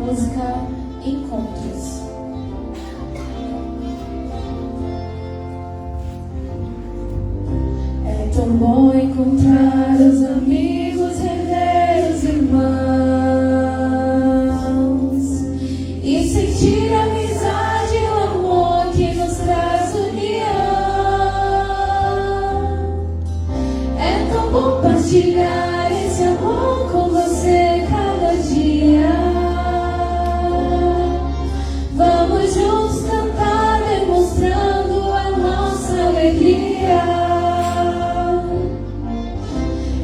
música Encontros. É tão bom encontrar os amigos, rever os irmãos e sentir a amizade e o amor que nos traz união. É tão bom partilhar esse amor com você cada dia. Vamos juntos cantar, demonstrando a nossa alegria.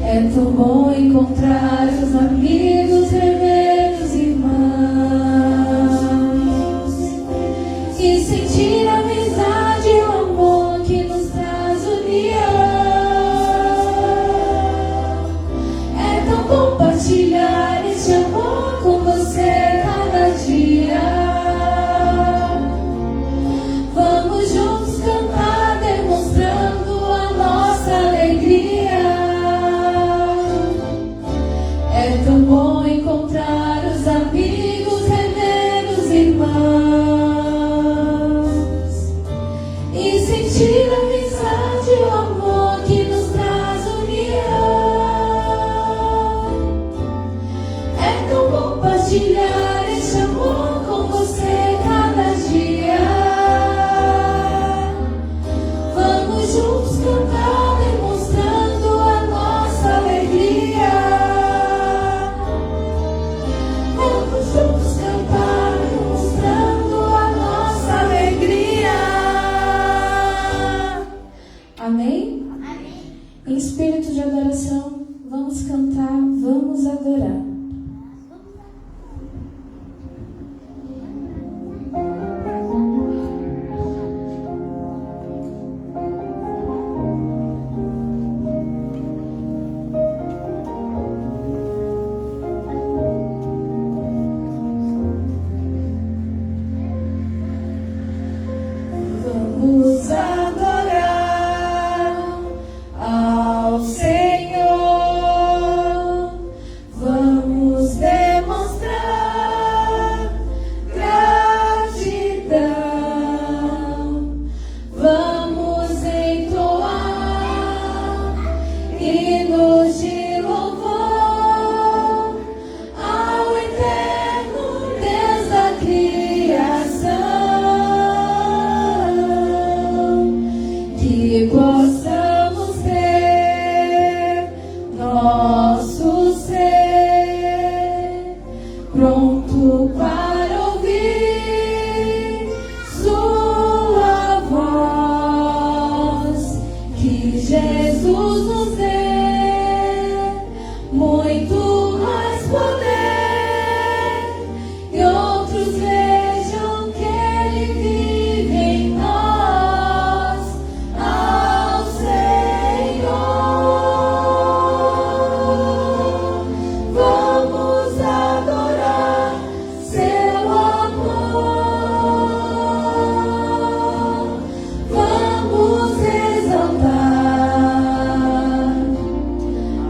É tão bom encontrar os amigos, rever os irmãos e sentir a amizade e o amor que nos traz união. É tão bom partilhar esse amor com você cada dia. Vamos juntos cantar, demonstrando a nossa alegria. É tão bom encontrar os amigos, rever os irmãos e sentir a amizade e o amor que nos traz união. É tão bom partilhar esse amor com você cada dia. Vamos juntos cantar, demonstrando a nossa alegria. Vamos juntos cantar, demonstrando a nossa alegria. Amém? Amém. Em espírito de adoração, vamos cantar, vamos adorar. Vamos adorar ao Senhor, vamos demonstrar gratidão, vamos entoar hinos de louvor ao eterno Deus da criação. Que possamos ter nosso ser pronto para ouvir sua voz. Que Jesus nos dê muito mais poder e outros vejam que Ele vive em nós, ao Senhor. Vamos adorar seu amor, vamos exaltar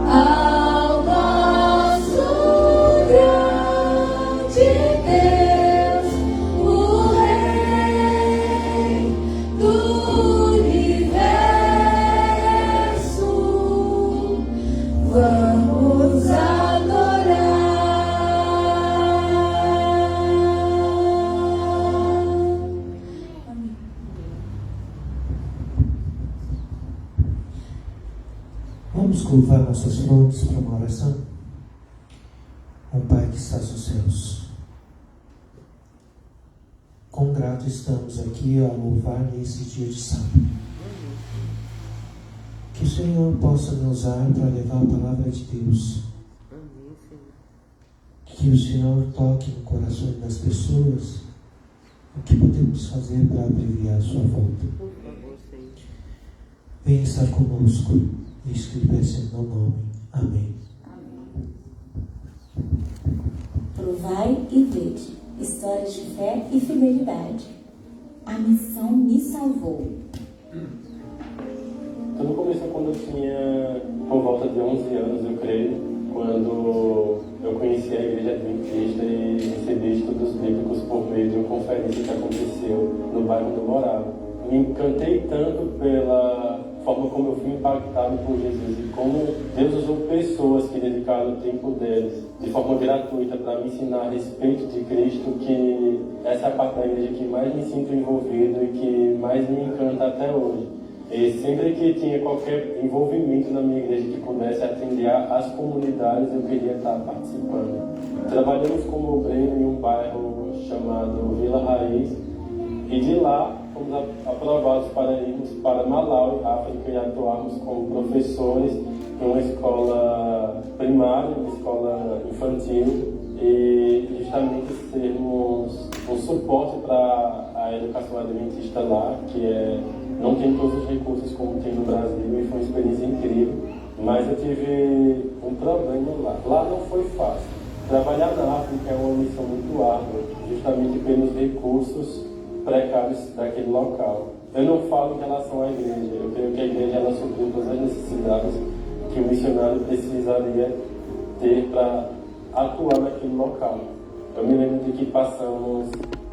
ao nosso grande Deus, o Rei do universo. Vamos adorar. Amém. Vamos curvar nossas frontes para uma oração. Ó Pai que estás nos céus, quão grato estamos aqui a louvar nesse dia de sábado. Que o Senhor possa nos usar para levar a palavra de Deus. Que o Senhor toque no coração das pessoas o que podemos fazer para abreviar a sua volta. Venha estar conosco. Isso que lhe peço em teu nome. Amém. Provai e vede, histórias de fé e fidelidade. A missão me salvou. Tudo começou quando eu tinha por volta de 11 anos, eu creio, quando eu conheci a Igreja Adventista e recebi bíblicos por meio de uma conferência que aconteceu no bairro onde eu morava. Me encantei tanto pela forma como eu fui impactado por Jesus e como Deus usou pessoas que dedicaram o tempo deles de forma gratuita para me ensinar a respeito de Cristo, que essa é a parte da igreja que mais me sinto envolvido e que mais me encanta até hoje. E sempre que tinha qualquer envolvimento na minha igreja que pudesse atender às comunidades, eu queria estar participando. Trabalhamos como obreiro em um bairro chamado Vila Raiz, e de lá fomos aprovados para irmos para Malawi, África, e atuarmos como professores em uma escola primária, uma escola infantil, e justamente sermos um suporte para a educação adventista lá, que não tem todos os recursos como tem no Brasil, e foi uma experiência incrível. Mas eu tive um problema lá. Lá não foi fácil. Trabalhar na África é uma missão muito árdua, justamente pelos recursos precários daquele local. Eu não falo em relação à igreja, eu creio que a igreja ela supriu todas as necessidades que o missionário precisaria ter para atuar naquele local. Eu me lembro de que passamos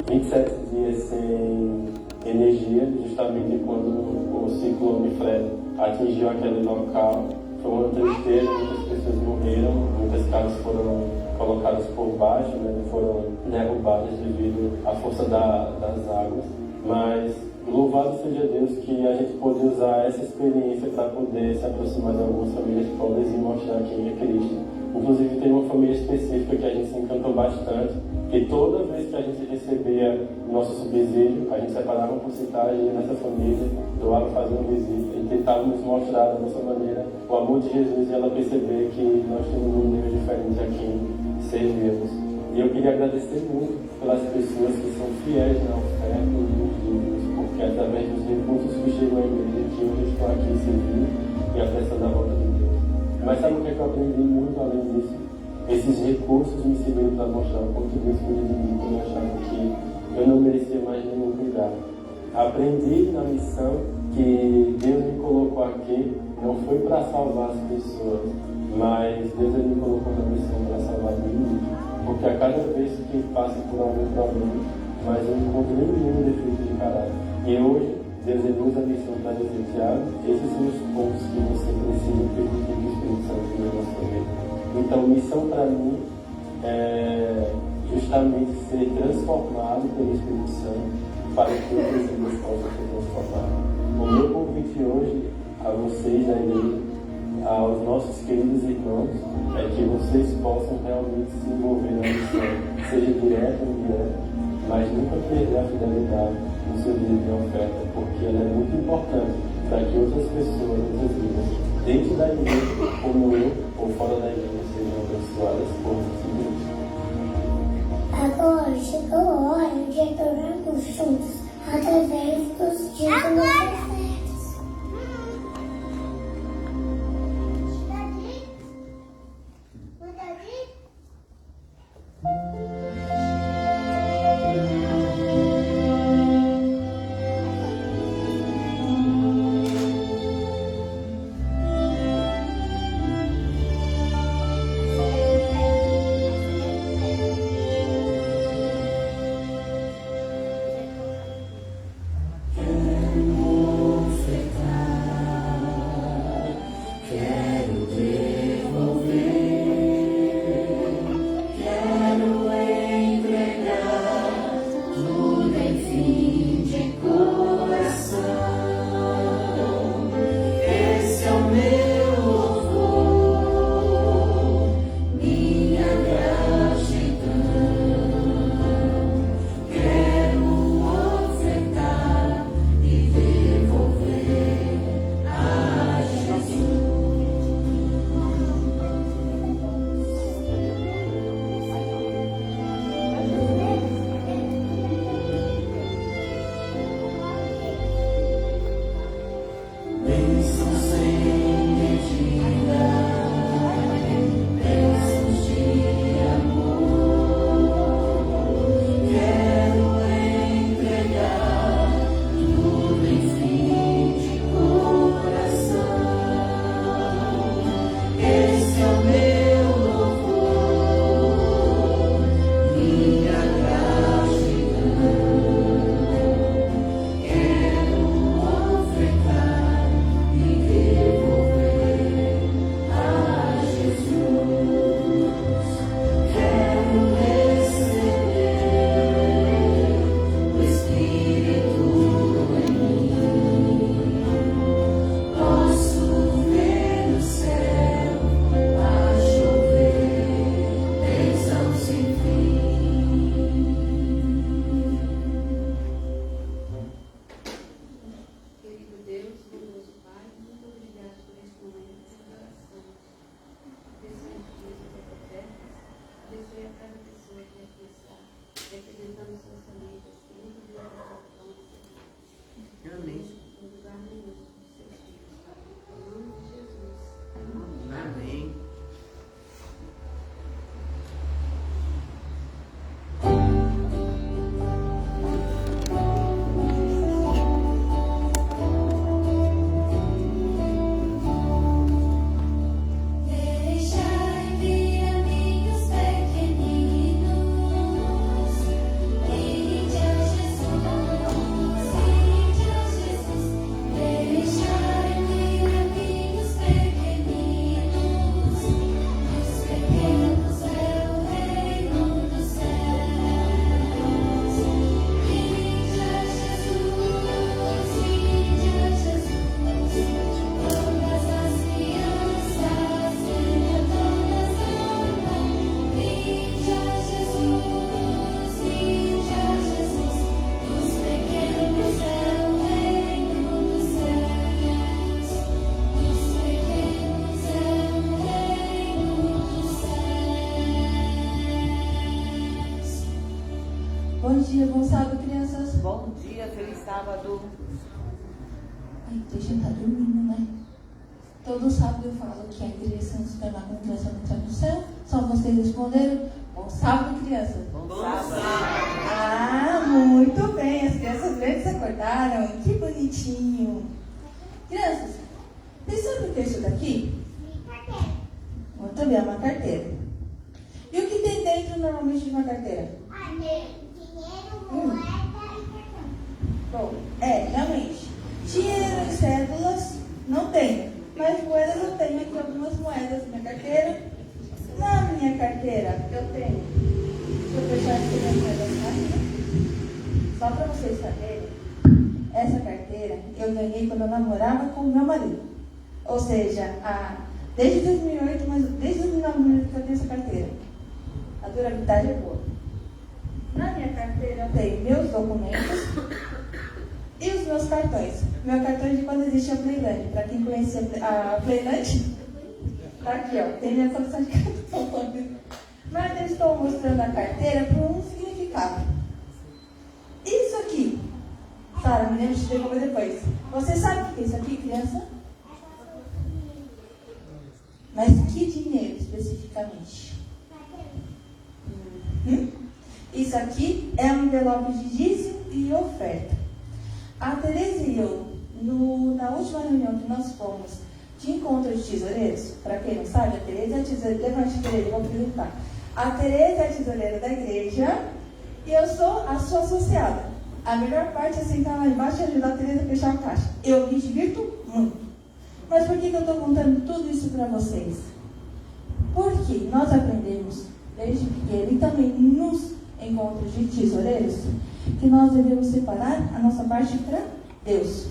27 dias sem energia, justamente quando o ciclone Fred atingiu aquele local. Foi uma tristeza, muitas pessoas morreram, muitas casas foram colocadas por baixo, foram derrubadas devido à força das águas. Mas louvado seja Deus que a gente pôde usar essa experiência para poder se aproximar de algumas famílias pobres e mostrar quem é Cristo. Inclusive tem uma família específica que a gente se encantou bastante, que toda vez que a gente recebia nosso subsídio, a gente separava uma porcentagem nessa família, doava fazer uma visita e tentávamos mostrar da nossa maneira o amor de Jesus e ela perceber que nós temos um nível diferente a quem servimos. E eu queria agradecer muito pelas pessoas que são fiéis na oferta e nos dízimos, porque através dos recursos que chegam à igreja que hoje eu estou aqui servindo e apressando a volta de Deus. Mas sabe o que eu aprendi muito além disso? Esses recursos me serviram para mostrar o quanto Deus cuida de mim quando eu achava que eu não merecia mais nenhum cuidado. Aprendi na missão que Deus me colocou aqui não foi para salvar as pessoas, mas Deus me colocou na missão para salvar mim, porque a cada vez que passo por algum problema, mas eu encontro nenhum defeito de caráter. E hoje, Deus usa a missão para dizer, Tiago, esses são os pontos que você precisa permitir que o Espírito Santo venha na sua vida. Então, missão para mim é justamente ser transformado pelo Espírito Santo para que outras vidas possam ser transformadas. O meu convite hoje a vocês da igreja, aos nossos queridos irmãos, é que vocês possam realmente se envolver na missão, seja direta ou indireta, mas nunca perder a fidelidade no seu dízimo de oferta, porque ela é muito importante para que outras pessoas, outras vidas, dentro da igreja, como eu, ou fora da igreja, sejam abençoadas por Deus. Agora chegou a hora de adorarmos juntos através dos dízimos e ofertas. Quero Bom dia, bom sábado, crianças. Bom dia, feliz sábado. Ai, deixa eu estar dormindo, né? Todo sábado eu falo que a igreja não se tornar com criança não entra no céu. Só vocês responderam. Bom sábado, crianças. Bom sábado. Ah, muito bem. As crianças grandes acordaram. Que bonitinho. Crianças, vocês sabem o que é isso daqui? Muito bem, é uma carteira. E o que tem dentro normalmente de uma carteira? Dinheiro, moeda e cartão. Bom, realmente. Dinheiro e cédulas não tenho. Mas moedas eu tenho aqui algumas moedas na minha carteira. Na minha carteira eu tenho. Deixa eu fechar aqui minhas moedas aqui. Só para vocês saberem, essa carteira eu ganhei quando eu namorava com o meu marido. Ou seja, desde 2008, mas desde 2009 que eu tenho essa carteira. A durabilidade é boa. Na minha carteira eu tenho meus documentos e os meus cartões. Meu cartão é de quando existia a Playland. Para quem conhecia a Playland, tá aqui, ó. Tem minha coleção de cartões. Mas eu estou mostrando a carteira por um significado. Isso aqui, Sara, me lembro de devolver depois. Você sabe o que é isso aqui, criança? Mas que dinheiro especificamente? Isso aqui é um envelope de dízimo e oferta. A Tereza e eu, na última reunião que nós fomos de encontro de tesoureiros, para quem não sabe, a Tereza é a tesoureira, levante a Tereza, vou apresentar. A Tereza é a tesoureira da igreja e eu sou a sua associada. A melhor parte é sentar lá embaixo e ajudar a Tereza a fechar a caixa. Eu me divirto muito. Mas por que eu estou contando tudo isso para vocês? Porque nós aprendemos desde pequeno e também nos encontros de tesoureiros que nós devemos separar a nossa parte para Deus.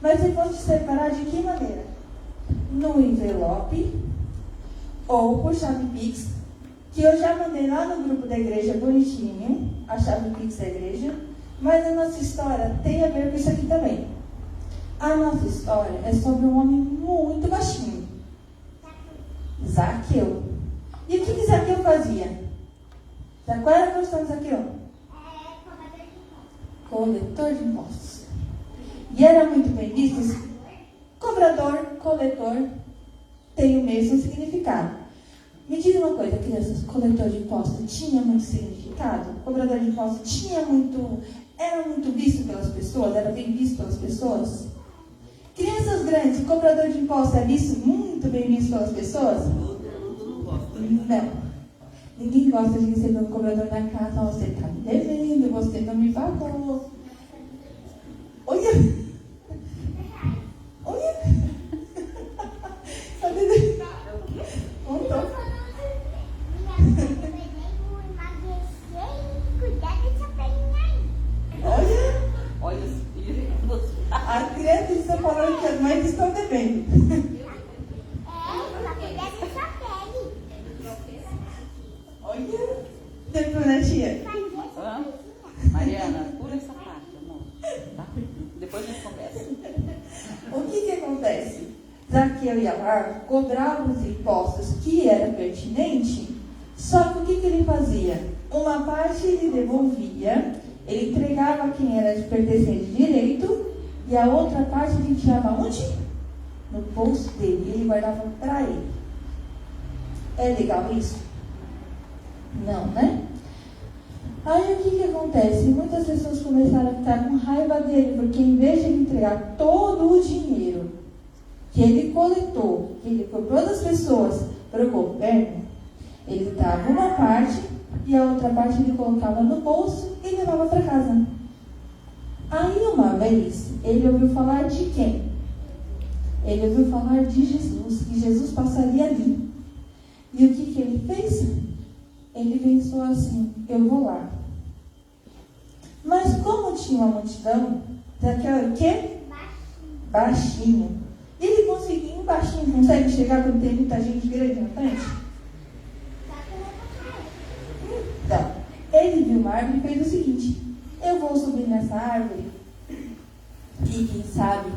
Mas devemos separar de que maneira? No envelope ou por chave Pix, que eu já mandei lá no grupo da igreja bonitinho, a chave Pix da igreja, mas a nossa história tem a ver com isso aqui também. A nossa história é sobre um homem muito baixinho, Zaqueu. E o que Zaqueu fazia? Qual era a profissão de Zaqueu? Coletor de impostos. E era muito bem visto. Cobrador, coletor, tem o mesmo significado. Me diz uma coisa, crianças, coletor de impostos tinha muito significado? Cobrador de impostos era muito visto pelas pessoas? Era bem visto pelas pessoas? Crianças grandes, o cobrador de impostos é muito bem visto pelas pessoas? Não. Ninguém gosta de receber um cobrador na casa. Você está me devendo, você não me pagou. Olha! Olha! Contou. Olha os filhos. As crianças estão falando que as mães estão devendo. Olha! Depois, né, tia? Mariana, pula essa parte, amor. Tá? Depois a gente conversa. O que acontece? Zaqueu ia lá, cobrava os impostos que era pertinente, só que o que ele fazia? Uma parte ele devolvia, ele entregava a quem era de pertencente de direito, e a outra parte ele tirava onde? No bolso dele, ele guardava para ele. É legal isso? Não, né? Aí o que acontece? Muitas pessoas começaram a ficar com raiva dele, porque em vez de ele entregar todo o dinheiro que ele coletou, que ele cobrou das pessoas para o governo, ele dava uma parte e a outra parte ele colocava no bolso e levava para casa. Aí uma vez, ele ouviu falar de quem? Ele ouviu falar de Jesus, que Jesus passaria ali. E o que ele fez? Ele pensou assim, eu vou lá. Mas como tinha uma multidão, Zaqueu era o quê? Baixinho. Ele conseguiu, baixinho, consegue chegar quando tem muita gente grande na frente? Então, ele viu uma árvore e fez o seguinte, eu vou subir nessa árvore e quem sabe,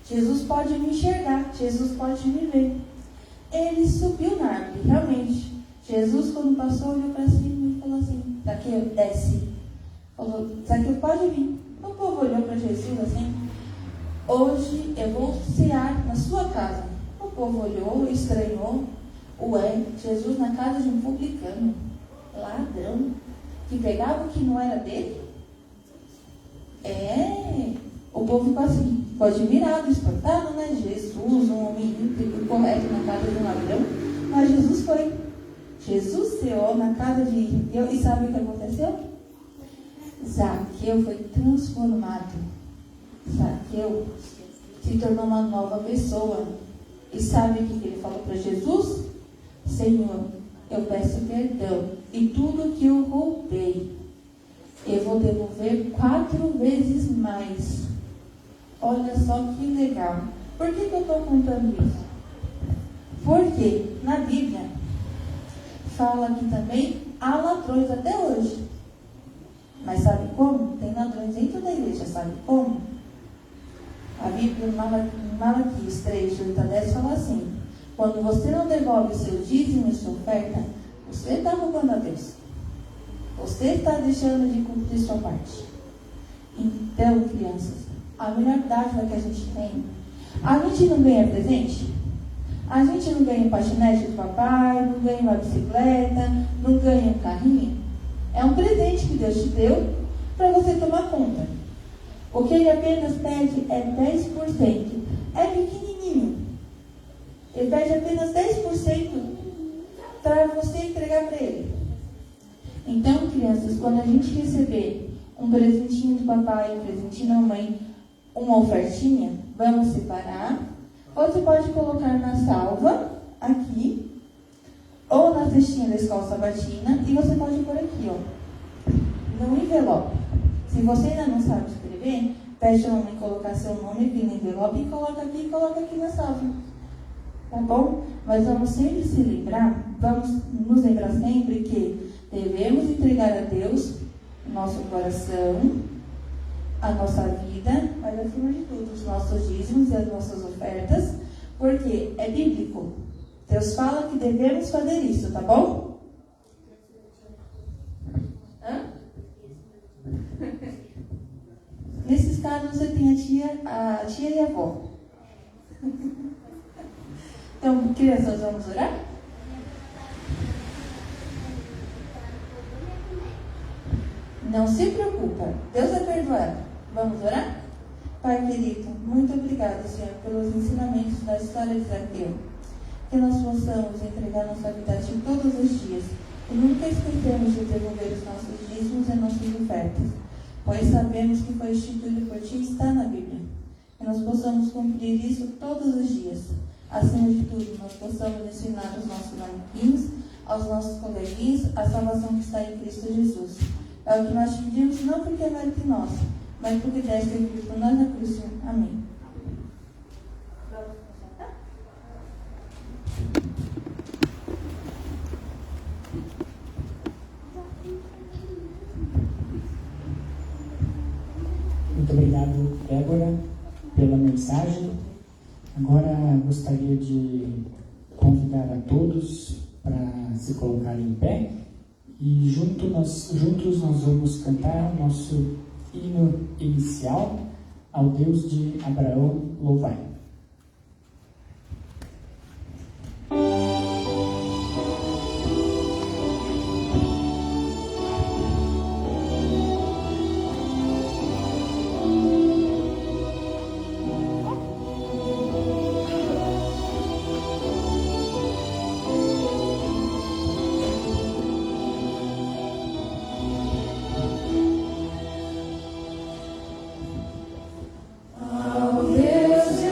Jesus pode me enxergar, Jesus pode me ver. Ele subiu na árvore, realmente. Jesus, quando passou, olhou para cima e falou assim, Zaqueu, desce. Falou, Zaqueu, pode vir. O povo olhou para Jesus assim, hoje eu vou cear na sua casa. O povo olhou, estranhou. Ué, Jesus na casa de um publicano, ladrão, que pegava o que não era dele? O povo ficou assim, ficou admirado, espantado, né? Jesus, um homem íntegro, correto na casa de um ladrão. Mas Jesus foi. Jesus ceou na casa de Zaqueu e sabe o que aconteceu? Zaqueu foi transformado. Zaqueu se tornou uma nova pessoa. E sabe o que ele falou para Jesus? Senhor, eu peço perdão e tudo que eu roubei, eu vou devolver 4 vezes mais. Olha só que legal. Por que eu estou contando isso? Porque na Bíblia fala que também há ladrões até hoje. Mas sabe como? Tem ladrões dentro da igreja, sabe como? A Bíblia, em Malaquias 3, 8 a 10, fala assim: quando você não devolve o seu dízimo e sua oferta, você está roubando a Deus. Você está deixando de cumprir sua parte. Então, crianças, a melhor dádiva que a gente tem, a gente não ganha presente? A gente não ganha um patinete do papai, não ganha uma bicicleta, não ganha um carrinho? É um presente que Deus te deu para você tomar conta. O que ele apenas pede é 10%. É pequenininho. Ele pede apenas 10% para você entregar para ele. Então, crianças, quando a gente receber um presentinho do papai, um presentinho da mamãe, uma ofertinha, vamos separar. Ou você pode colocar na salva, aqui, ou na cestinha da escola sabatina, e você pode pôr aqui, ó, no envelope. Se você ainda não sabe escrever, pede a mamãe colocar seu nome aqui no envelope e coloca aqui na salva. Tá bom? Mas vamos sempre se lembrar, vamos nos lembrar sempre que devemos entregar a Deus o nosso coração, a nossa vida, mas acima de tudo, os nossos dízimos e as nossas ofertas, porque é bíblico. Deus fala que devemos fazer isso, tá bom? Nesses casos, você tem a tia e a avó. Então, crianças, vamos orar? Não se preocupa, Deus vai perdoar. Vamos orar? Pai querido, muito obrigada, Senhor, pelos ensinamentos da história de Zaqueu. Que nós possamos entregar nossa vida a Ti todos os dias e nunca esquecemos de devolver os nossos dízimos e nossas ofertas, pois sabemos que foi instituído por Ti e está na Bíblia. Que nós possamos cumprir isso todos os dias. Acima de tudo, nós possamos ensinar os nossos amiguinhos, aos nossos coleguinhas, a salvação que está em Cristo Jesus. É o que nós te pedimos, não porque é mérito nosso, mas porque deste ter por nós na cruz. Amém. Muito obrigado, Débora, pela mensagem. Agora gostaria de convidar a todos para se colocarem em pé e juntos nós vamos cantar o nosso hino inicial ao Deus de Abraão, louvai. Ao Deus de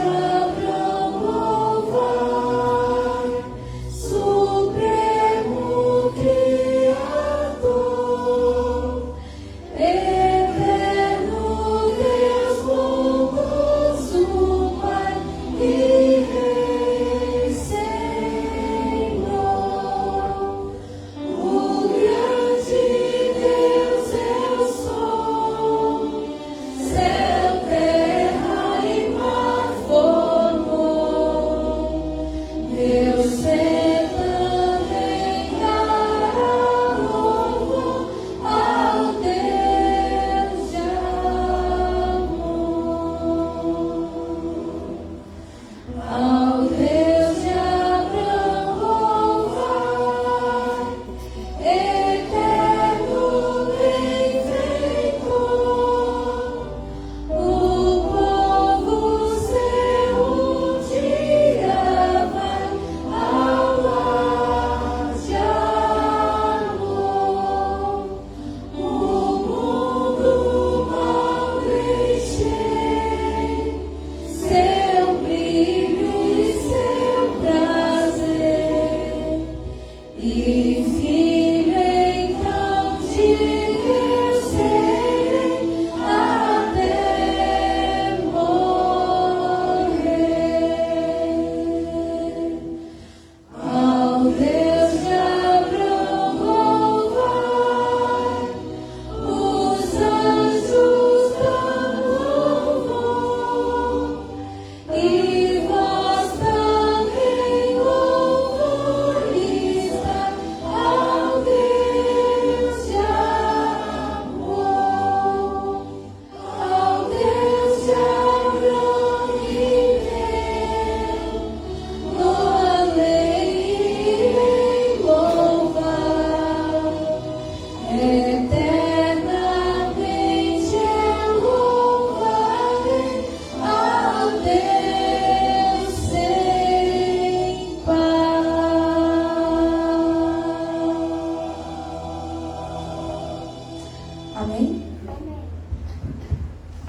Amém?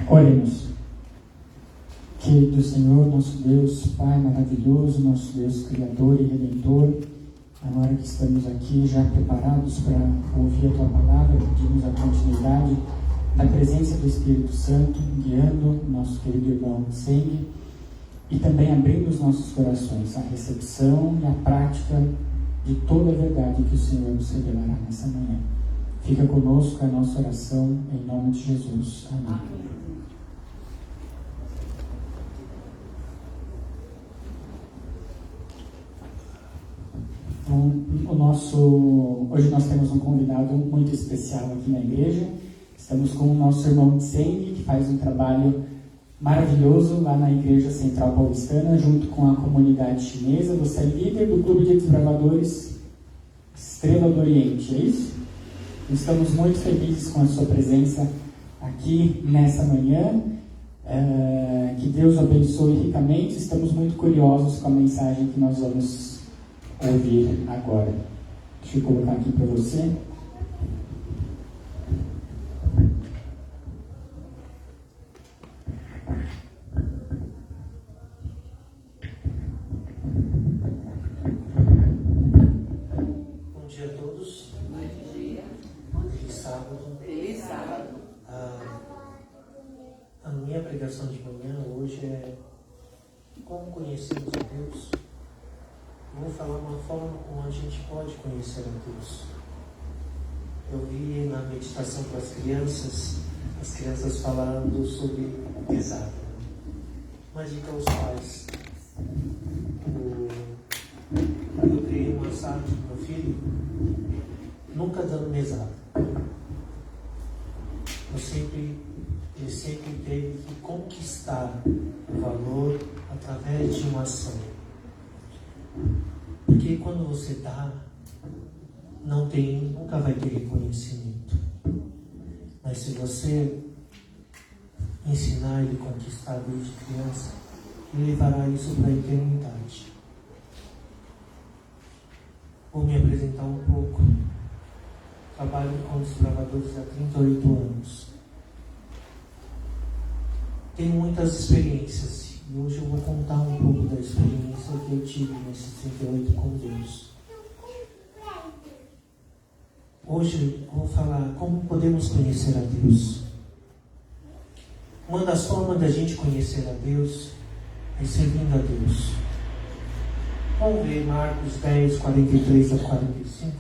Oremos. Querido Senhor, nosso Deus, Pai maravilhoso, nosso Deus Criador e Redentor, agora que estamos aqui já preparados para ouvir a Tua palavra, pedimos a continuidade da presença do Espírito Santo, guiando o nosso querido irmão Seng e também abrindo os nossos corações à recepção e à prática de toda a verdade que o Senhor nos revelará nessa manhã. Fica conosco a nossa oração, em nome de Jesus. Amém. Hoje nós temos um convidado muito especial aqui na igreja. Estamos com o nosso irmão Tseng, que faz um trabalho maravilhoso lá na Igreja Central Paulistana, junto com a comunidade chinesa. Você é líder do Clube de Desbravadores Estrela do Oriente, é isso? Estamos muito felizes com a sua presença aqui nessa manhã. Que Deus abençoe ricamente. Estamos muito curiosos com a mensagem que nós vamos ouvir agora. Deixa eu colocar aqui para você. Bom dia a todos. Bom dia. Feliz sábado. Feliz sábado. A minha pregação de manhã hoje é como conhecemos a Deus. Vou falar uma forma como a gente pode conhecer a Deus. Eu vi na meditação para as crianças falando sobre mesada. Uma dica aos pais. Eu criei uma sala para o meu filho, nunca dando mesada. Ele sempre teve que conquistar o valor através de uma ação. Porque quando você dá, nunca vai ter reconhecimento. Mas se você ensinar ele a conquistar desde criança, ele levará isso para a eternidade. Vou me apresentar um pouco. Trabalho com desbravadores há 38 anos. Tenho muitas experiências. E hoje eu vou contar um pouco da experiência que eu tive nesses 38 com Deus. Hoje eu vou falar como podemos conhecer a Deus. Uma das formas da gente conhecer a Deus é servindo a Deus. Vamos ver Marcos 10, 43 a 45.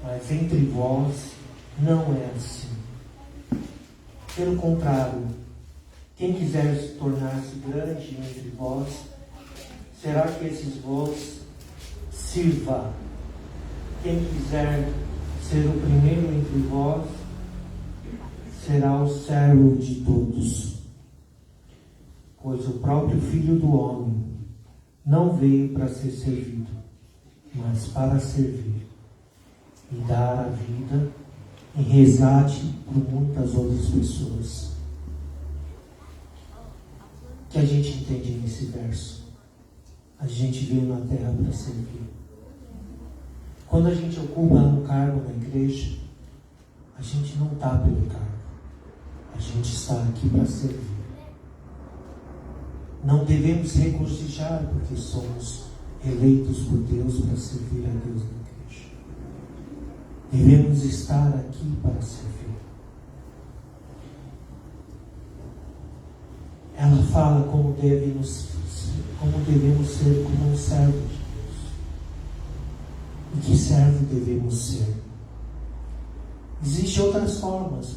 Mas entre vós não é assim. Pelo contrário, quem quiser tornar-se grande entre vós, será que esses vós sirva. Quem quiser ser o primeiro entre vós, será o servo de todos. Pois o próprio Filho do Homem não veio para ser servido, mas para servir e dar a vida em resgate por muitas outras pessoas. O que a gente entende nesse verso? A gente veio na terra para servir. Quando a gente ocupa um cargo na igreja, a gente não está pelo cargo. A gente está aqui para servir. Não devemos regozijar porque somos eleitos por Deus para servir a Deus na igreja. Devemos estar aqui para servir. Ela fala como devemos ser como um servo de Deus. E que servo devemos ser? Existem outras formas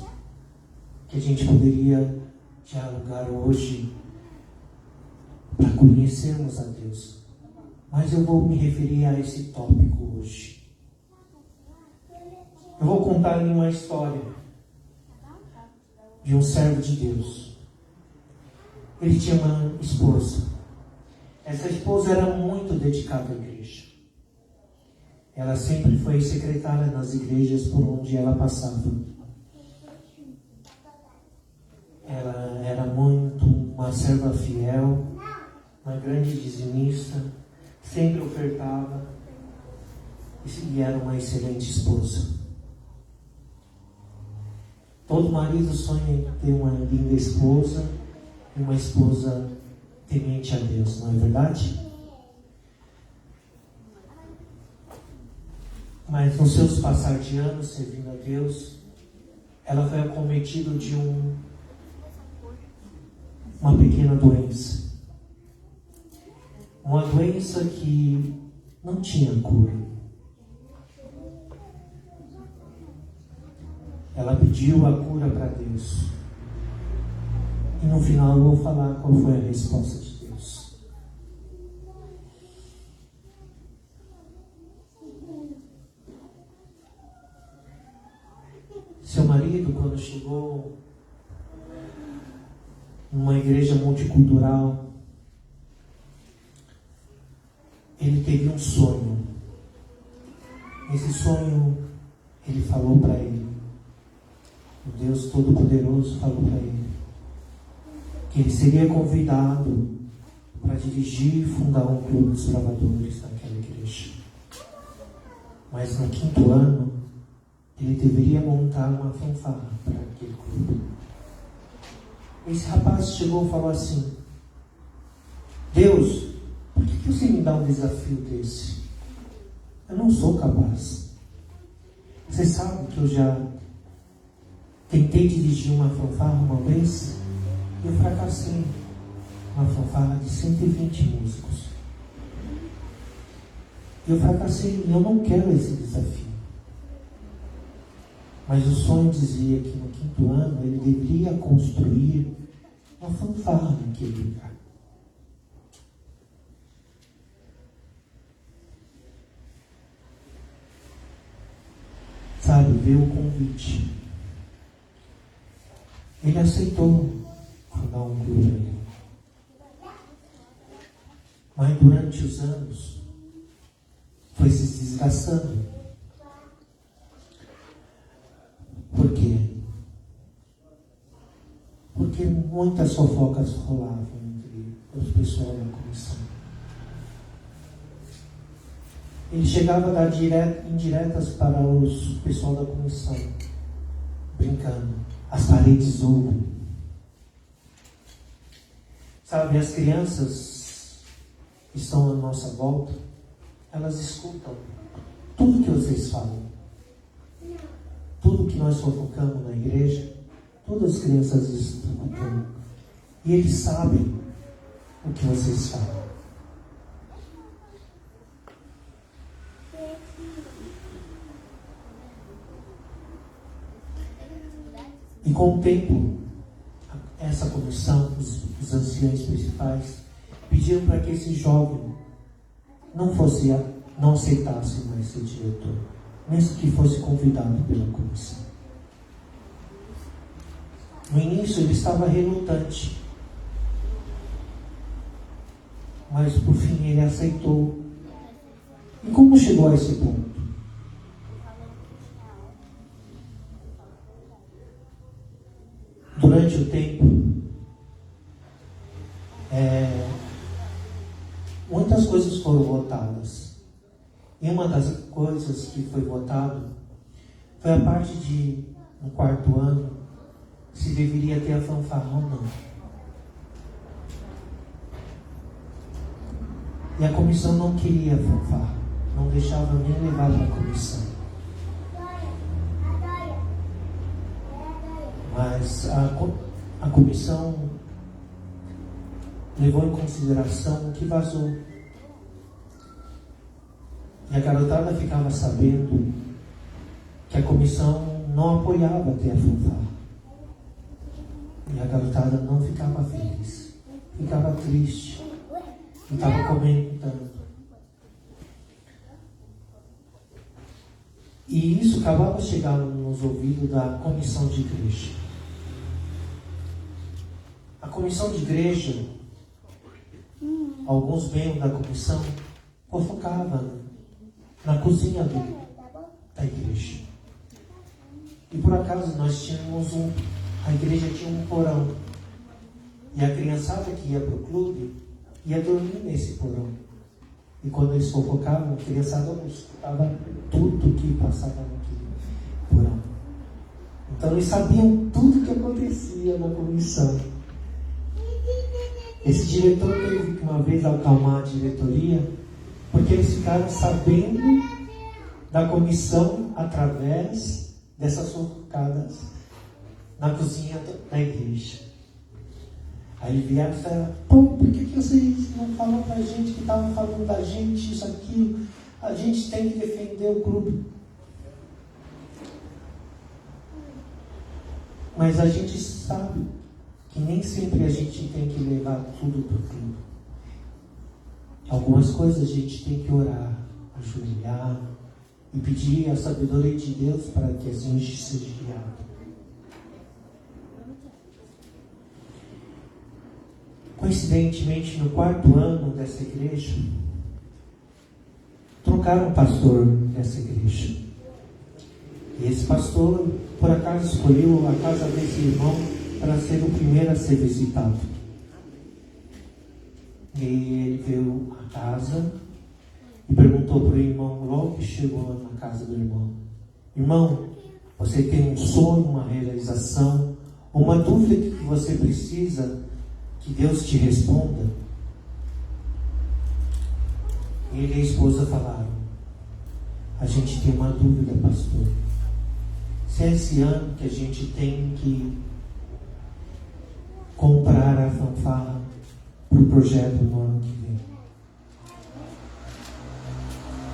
que a gente poderia dialogar hoje para conhecermos a Deus. Mas eu vou me referir a esse tópico hoje. Eu vou contar uma história de um servo de Deus. Ele tinha uma esposa. Essa esposa era muito dedicada à igreja. Ela sempre foi secretária nas igrejas por onde ela passava. Ela era muito uma serva fiel, uma grande dizimista, sempre ofertava e era uma excelente esposa. Todo marido sonha em ter uma linda esposa e uma esposa temente a Deus, não é verdade? Mas nos seus passar de anos servindo a Deus, ela foi acometida de uma pequena doença. Uma doença que não tinha cura. Ela pediu a cura para Deus. E no final eu vou falar qual foi a resposta de Deus. Seu marido, quando chegou numa igreja multicultural, ele teve um sonho. Esse sonho, ele falou para ele. O Deus Todo-Poderoso falou para ele que ele seria convidado para dirigir e fundar um clube dos bravadores naquela igreja. Mas no 5º ano, ele deveria montar uma fanfarra para aquele clube. Esse rapaz chegou e falou assim: Deus, por que você me dá um desafio desse? Eu não sou capaz. Você sabe que eu já tentei dirigir uma fanfarra uma vez e eu fracassei. Uma fanfarra de 120 músicos. Eu fracassei e eu não quero esse desafio. Mas o sonho dizia que no 5º ano ele deveria construir uma fanfarra naquele lugar. Sabe, veio o convite. Ele aceitou fundar um clube. Mas durante os anos foi se desgastando. Por quê? Porque muitas fofocas rolavam entre os pessoal da comissão. Ele chegava a dar indiretas para os pessoal da comissão, brincando. As paredes ouvem. Sabe, as crianças que estão à nossa volta, elas escutam tudo que vocês falam. Tudo que nós fofocamos na igreja, todas as crianças escutam. E eles sabem o que vocês falam. E com o tempo, essa comissão, os anciãos principais, pediram para que esse jovem não aceitasse mais ser diretor, mesmo que fosse convidado pela comissão. No início ele estava relutante, mas por fim ele aceitou. E como chegou a esse ponto? Durante o tempo, muitas coisas foram votadas. E uma das coisas que foi votado foi a parte de, no 4º ano, se deveria ter a fanfarra ou não. E a comissão não queria a fanfarra, não deixava nem levar para a comissão. Mas a comissão levou em consideração o que vazou. E a garotada ficava sabendo que a comissão não apoiava ter a fanfarra. E a garotada não ficava feliz, ficava triste, e estava comentando. E isso acabava chegando nos ouvidos da comissão de igreja. A comissão de igreja, alguns membros da comissão fofocavam na cozinha da igreja. E por acaso nós tínhamos a igreja tinha um porão. E a criançada que ia para o clube ia dormir nesse porão. E quando eles fofocavam, a criançada escutava tudo que passava naquele porão. Então eles sabiam tudo o que acontecia na comissão. Esse diretor teve que uma vez acalmar a diretoria, porque eles ficaram sabendo da comissão através dessas fofocadas na cozinha da igreja. Aí vieram e falaram: pô, por que vocês não falam pra gente que estavam falando da gente, isso, aquilo? A gente tem que defender o clube. Mas a gente sabe que nem sempre a gente tem que levar tudo para o clube. Algumas coisas a gente tem que orar, ajoelhar e pedir a sabedoria de Deus para que a gente seja guiado. Coincidentemente, no 4º ano dessa igreja, trocaram o pastor dessa igreja. E esse pastor, por acaso, escolheu a casa desse irmão para ser o primeiro a ser visitado. E ele veio à casa e perguntou para o irmão, logo que chegou na casa do irmão: irmão, você tem um sonho, uma realização, uma dúvida que você precisa que Deus te responda? Ele e a esposa falaram: a gente tem uma dúvida, pastor. Se é esse ano que a gente tem que comprar a fanfarra para o projeto no ano que vem.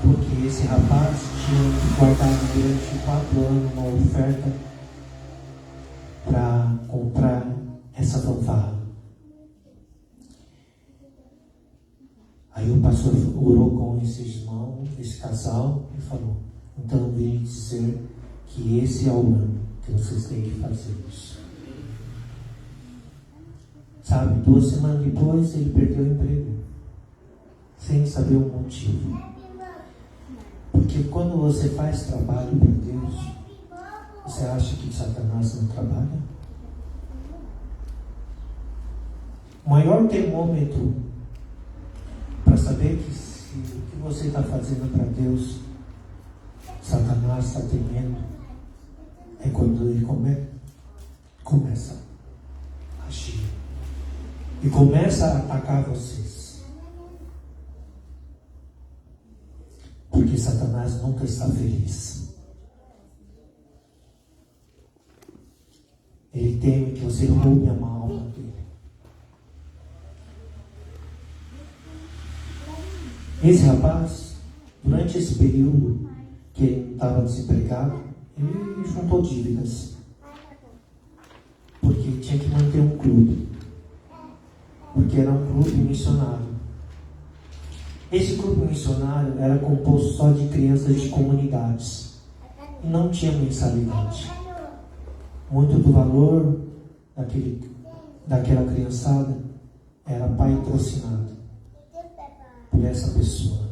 Porque esse rapaz tinha que guardar durante 4 anos uma oferta para comprar essa fanfarra. Aí o pastor orou com esse irmão, esse casal, e falou: então eu vim dizer que esse é o ano que vocês têm que fazer isso. Sabe, 2 semanas depois ele perdeu o emprego, sem saber o motivo. Porque quando você faz trabalho para Deus, você acha que Satanás não trabalha? O maior termômetro para saber que se o que você está fazendo para Deus, Satanás está temendo, é quando ele começa a agir e começa a atacar vocês. Porque Satanás nunca está feliz. Ele teme que você roube a alma dele. Esse rapaz, durante esse período que ele estava desempregado, ele juntou dívidas, porque tinha que manter um clube, porque era um clube missionário. Esse clube missionário era composto só de crianças de comunidades e não tinha mensalidade. Muito do valor daquela criançada era patrocinado por essa pessoa.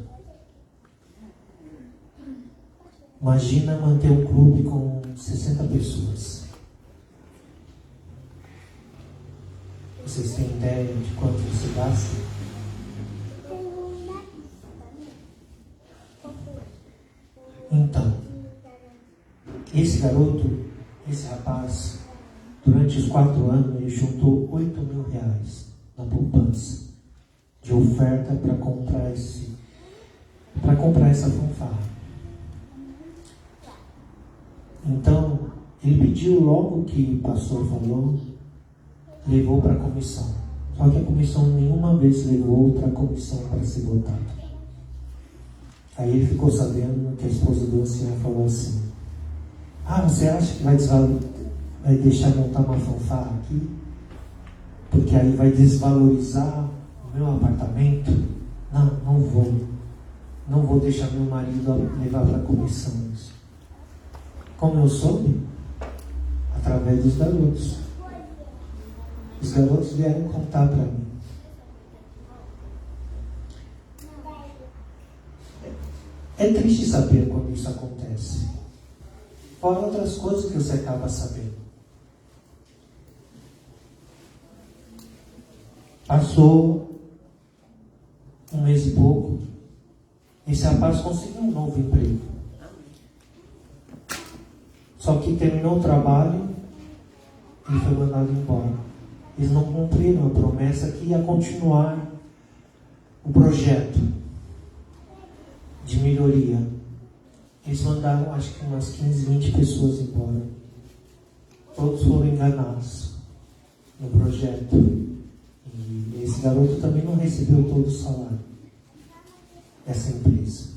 Imagina manter um clube com 60 pessoas. Vocês têm ideia de quanto você gasta? Então, esse garoto, esse rapaz, durante os 4 anos, ele juntou R$8.000 na poupança de oferta para comprar essa fanfarra. Então, ele pediu logo que o pastor falou, levou para a comissão. Só que a comissão nenhuma vez levou outra comissão para ser votada. Aí ele ficou sabendo que a esposa do ancião falou assim: você acha que vai deixar montar uma fanfarra aqui? Porque aí vai desvalorizar o meu apartamento? Não vou. Não vou deixar meu marido levar para a comissão isso. Como eu soube? Através dos garotos. Os garotos vieram contar para mim. É triste saber quando isso acontece. Fora outras coisas que você acaba sabendo. Passou 1 mês e pouco. Esse rapaz conseguiu um novo emprego. Só que terminou o trabalho ele foi mandado embora. Eles não cumpriram a promessa que ia continuar o projeto de melhoria. Eles mandaram, acho que umas 15, 20 pessoas embora. Todos foram enganados no projeto. E esse garoto também não recebeu todo o salário dessa empresa.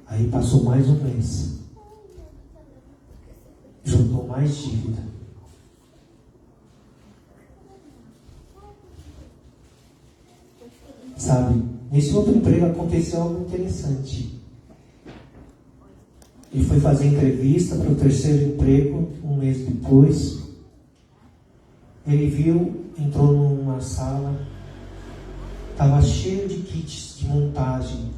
Aí passou mais um mês. Juntou mais dívida. Sabe, nesse outro emprego aconteceu algo interessante. Ele foi fazer entrevista para o terceiro emprego, um mês depois. Ele viu, entrou numa sala, estava cheio de kits de montagem,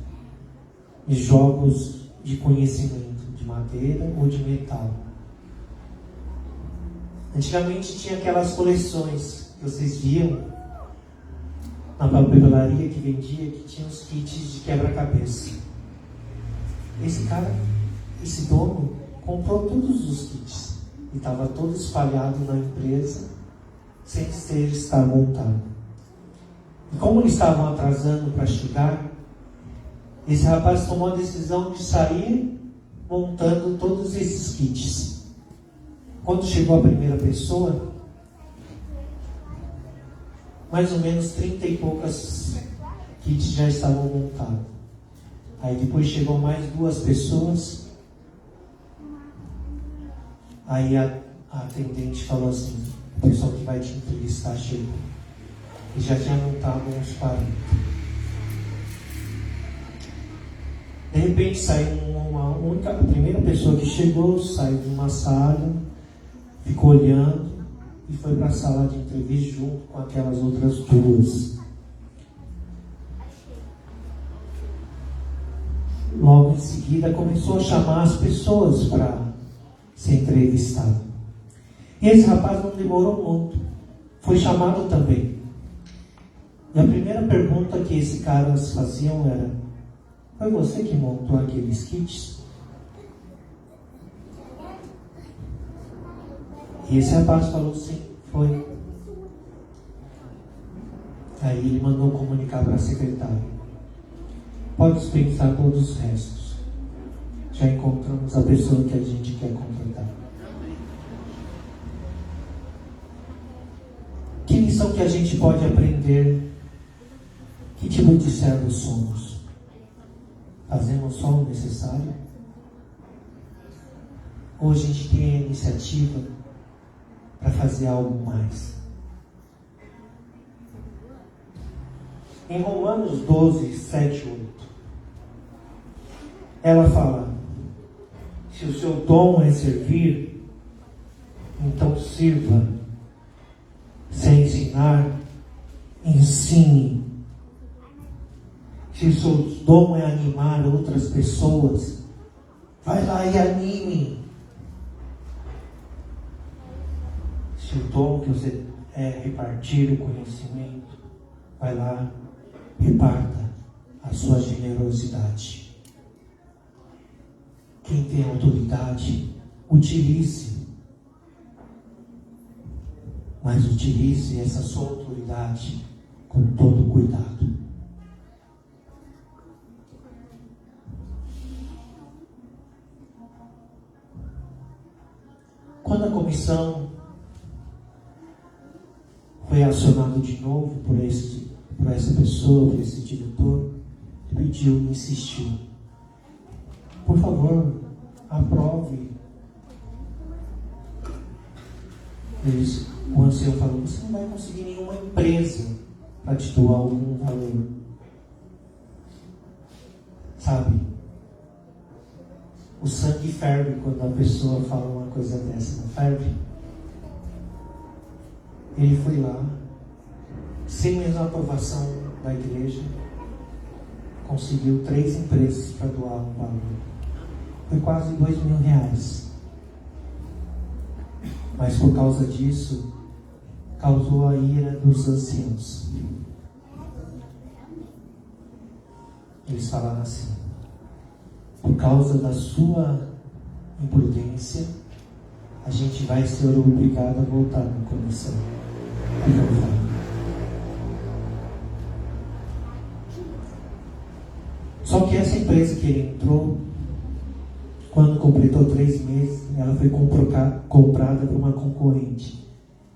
de jogos de conhecimento, de madeira ou de metal. Antigamente tinha aquelas coleções que vocês viam na papelaria que vendia, que tinha os kits de quebra-cabeça. Esse dono comprou todos os kits e estava todo espalhado na empresa sem estar montado. E como eles estavam atrasando para chegar, esse rapaz tomou a decisão de sair montando todos esses kits. Quando chegou a primeira pessoa, mais ou menos 30 e poucas kits já estavam montados. Aí depois chegou mais 2 pessoas. Aí a atendente falou assim: o pessoal que vai te entrevistar chegou. E já tinha montado uns 40. De repente saiu a primeira pessoa que chegou, saiu de uma sala, ficou olhando e foi para a sala de entrevista junto com aquelas outras 2. Logo em seguida começou a chamar as pessoas para ser entrevistado. E esse rapaz não demorou muito, foi chamado também. E a primeira pergunta que esses caras faziam era: foi você que montou aqueles kits? E esse rapaz falou: sim, foi. Aí ele mandou comunicar para a secretária: pode dispensar todos os restos. Já encontramos a pessoa que a gente quer contratar. Que lição que a gente pode aprender? Que tipo de servos somos? Fazemos só o necessário? Ou a gente tem a iniciativa para fazer algo mais? Em Romanos 12, 7, 8, ela fala: se o seu dom é servir, então sirva. Se é ensinar, ensine. Se o seu dom é animar outras pessoas, vai lá e anime. Se o dom que você é repartir o conhecimento, vai lá, reparta a sua generosidade. Quem tem autoridade, utilize. Mas utilize essa sua autoridade com todo cuidado. Quando a comissão foi acionada de novo por essa pessoa, por esse diretor, pediu, insistiu: por favor, aprove. O ancião falou: você não vai conseguir nenhuma empresa para te doar algum valor. Sabe? O sangue ferve quando a pessoa fala uma coisa dessa, não ferve? Ele foi lá, sem mesmo a aprovação da igreja, conseguiu 3 empresas para doar um valor. Foi quase R$2.000. Mas por causa disso, causou a ira dos anciãos. Eles falaram assim: por causa da sua imprudência, a gente vai ser obrigado a voltar na comissão. Só que essa empresa que ele entrou, quando completou 3 meses, ela foi comprada por uma concorrente.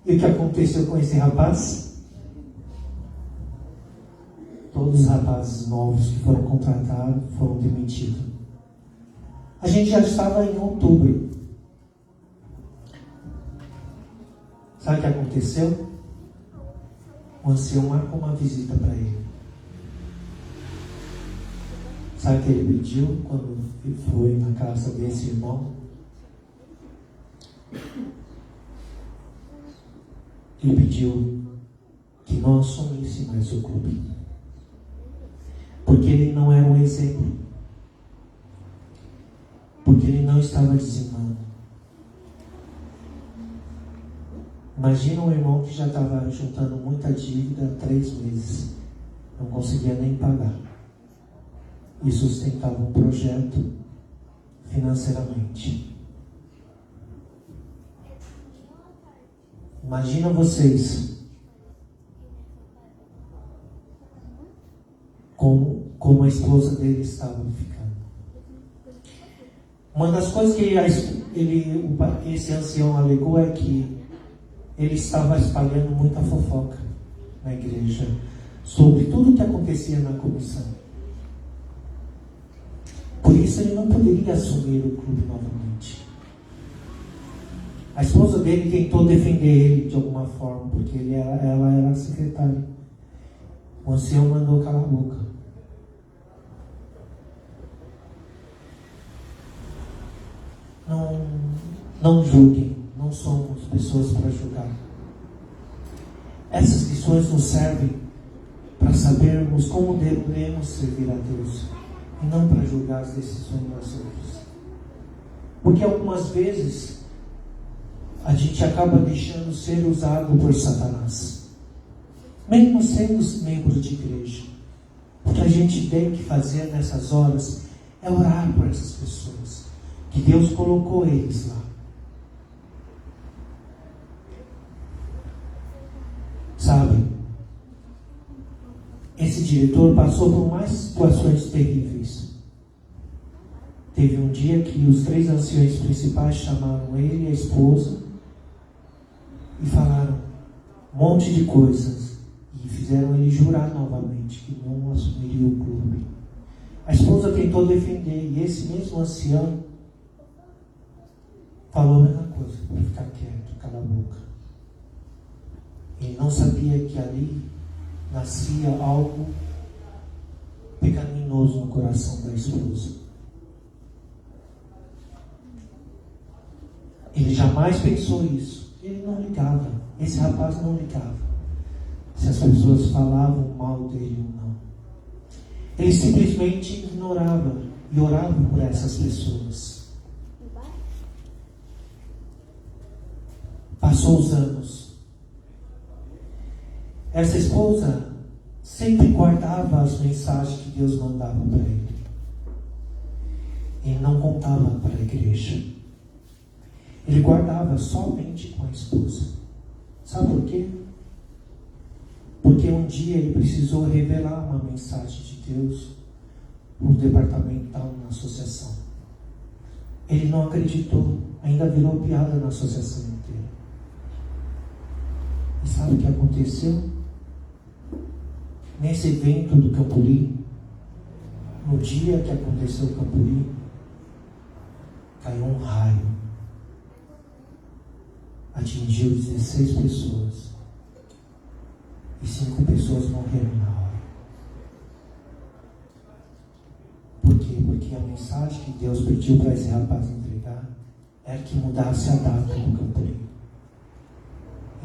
E o que aconteceu com esse rapaz? Todos os rapazes novos que foram contratados foram demitidos. A gente já estava em outubro. Sabe o que aconteceu? O ancião marcou uma visita para ele. Sabe o que ele pediu quando foi na casa desse irmão? Ele pediu que não assumisse mais o clube. Porque ele não era um exemplo. Porque ele não estava dizimando. Imagina um irmão que já estava juntando muita dívida há 3 meses. Não conseguia nem pagar. E sustentava um projeto financeiramente. Imagina vocês como a esposa dele estava ficando. Uma das coisas que esse ancião alegou é que ele estava espalhando muita fofoca na igreja sobre tudo o que acontecia na comissão. Por isso ele não poderia assumir o clube novamente. A esposa dele tentou defender ele de alguma forma, porque ela era a secretária. O ancião mandou calar a boca. Não julguem, não somos pessoas para julgar. Essas lições nos servem para sabermos como devemos servir a Deus e não para julgar as decisões das outras. Porque algumas vezes a gente acaba deixando ser usado por Satanás, mesmo sendo membros de igreja. O que a gente tem que fazer nessas horas é orar por essas pessoas, que Deus colocou eles lá. Sabe, esse diretor passou por mais situações terríveis. Teve um dia que os 3 anciões principais chamaram ele e a esposa e falaram um monte de coisas e fizeram ele jurar novamente que não assumiria o clube. A esposa tentou defender e esse mesmo ancião falou a mesma coisa, para ficar quieto, cala a boca. Ele não sabia que ali nascia algo pecaminoso no coração da esposa. Ele jamais pensou isso. Ele não ligava. Esse rapaz não ligava se as pessoas falavam mal dele ou não. Ele simplesmente ignorava e orava por essas pessoas. Passou os anos. Essa esposa sempre guardava as mensagens que Deus mandava para ele. Ele não contava para a igreja. Ele guardava somente com a esposa. Sabe por quê? Porque um dia ele precisou revelar uma mensagem de Deus para o departamental na associação. Ele não acreditou, ainda virou piada na associação inteira. E sabe o que aconteceu? Nesse evento do Campuri, no dia que aconteceu o Campuri, caiu um raio. Atingiu 16 pessoas. E 5 pessoas morreram na hora. Por quê? Porque a mensagem que Deus pediu para esse rapaz entregar era que mudasse a data do Campuri.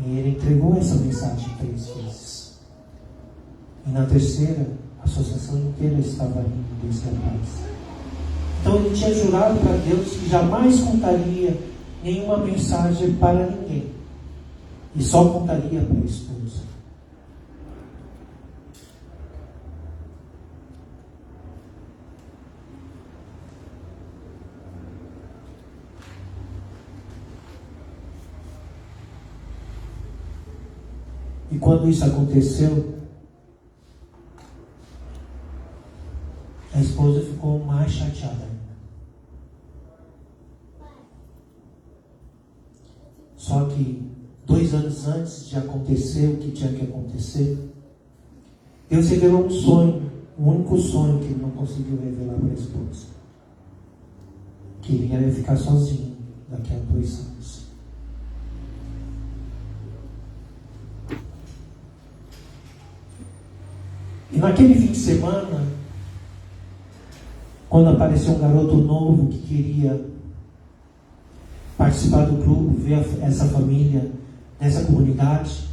E ele entregou essa mensagem 3 vezes. E na terceira, a associação inteira estava rindo desse rapaz. Então ele tinha jurado para Deus que jamais contaria nenhuma mensagem para ninguém. E só contaria para a esposa. E quando isso aconteceu, a esposa ficou mais chateada ainda. Só que 2 anos antes de acontecer o que tinha que acontecer, Deus revelou um sonho, o único sonho que ele não conseguiu revelar para a esposa. Que ele ia ficar sozinho daqui a 2 anos. E naquele fim de semana, quando apareceu um garoto novo que queria participar do clube, ver essa família, dessa comunidade,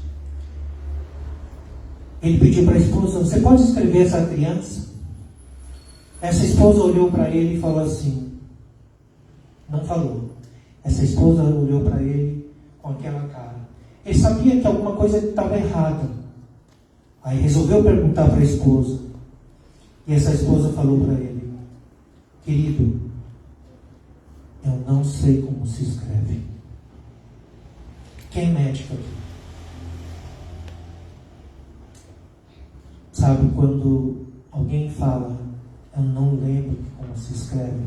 ele pediu para a esposa: você pode escrever essa criança? Essa esposa olhou para ele e falou assim, não falou. Essa esposa olhou para ele com aquela cara. Ele sabia que alguma coisa estava errada. Aí resolveu perguntar para a esposa. E essa esposa falou para ele: querido, eu não sei como se escreve. Quem é médico aqui? Sabe quando alguém fala, eu não lembro como se escreve,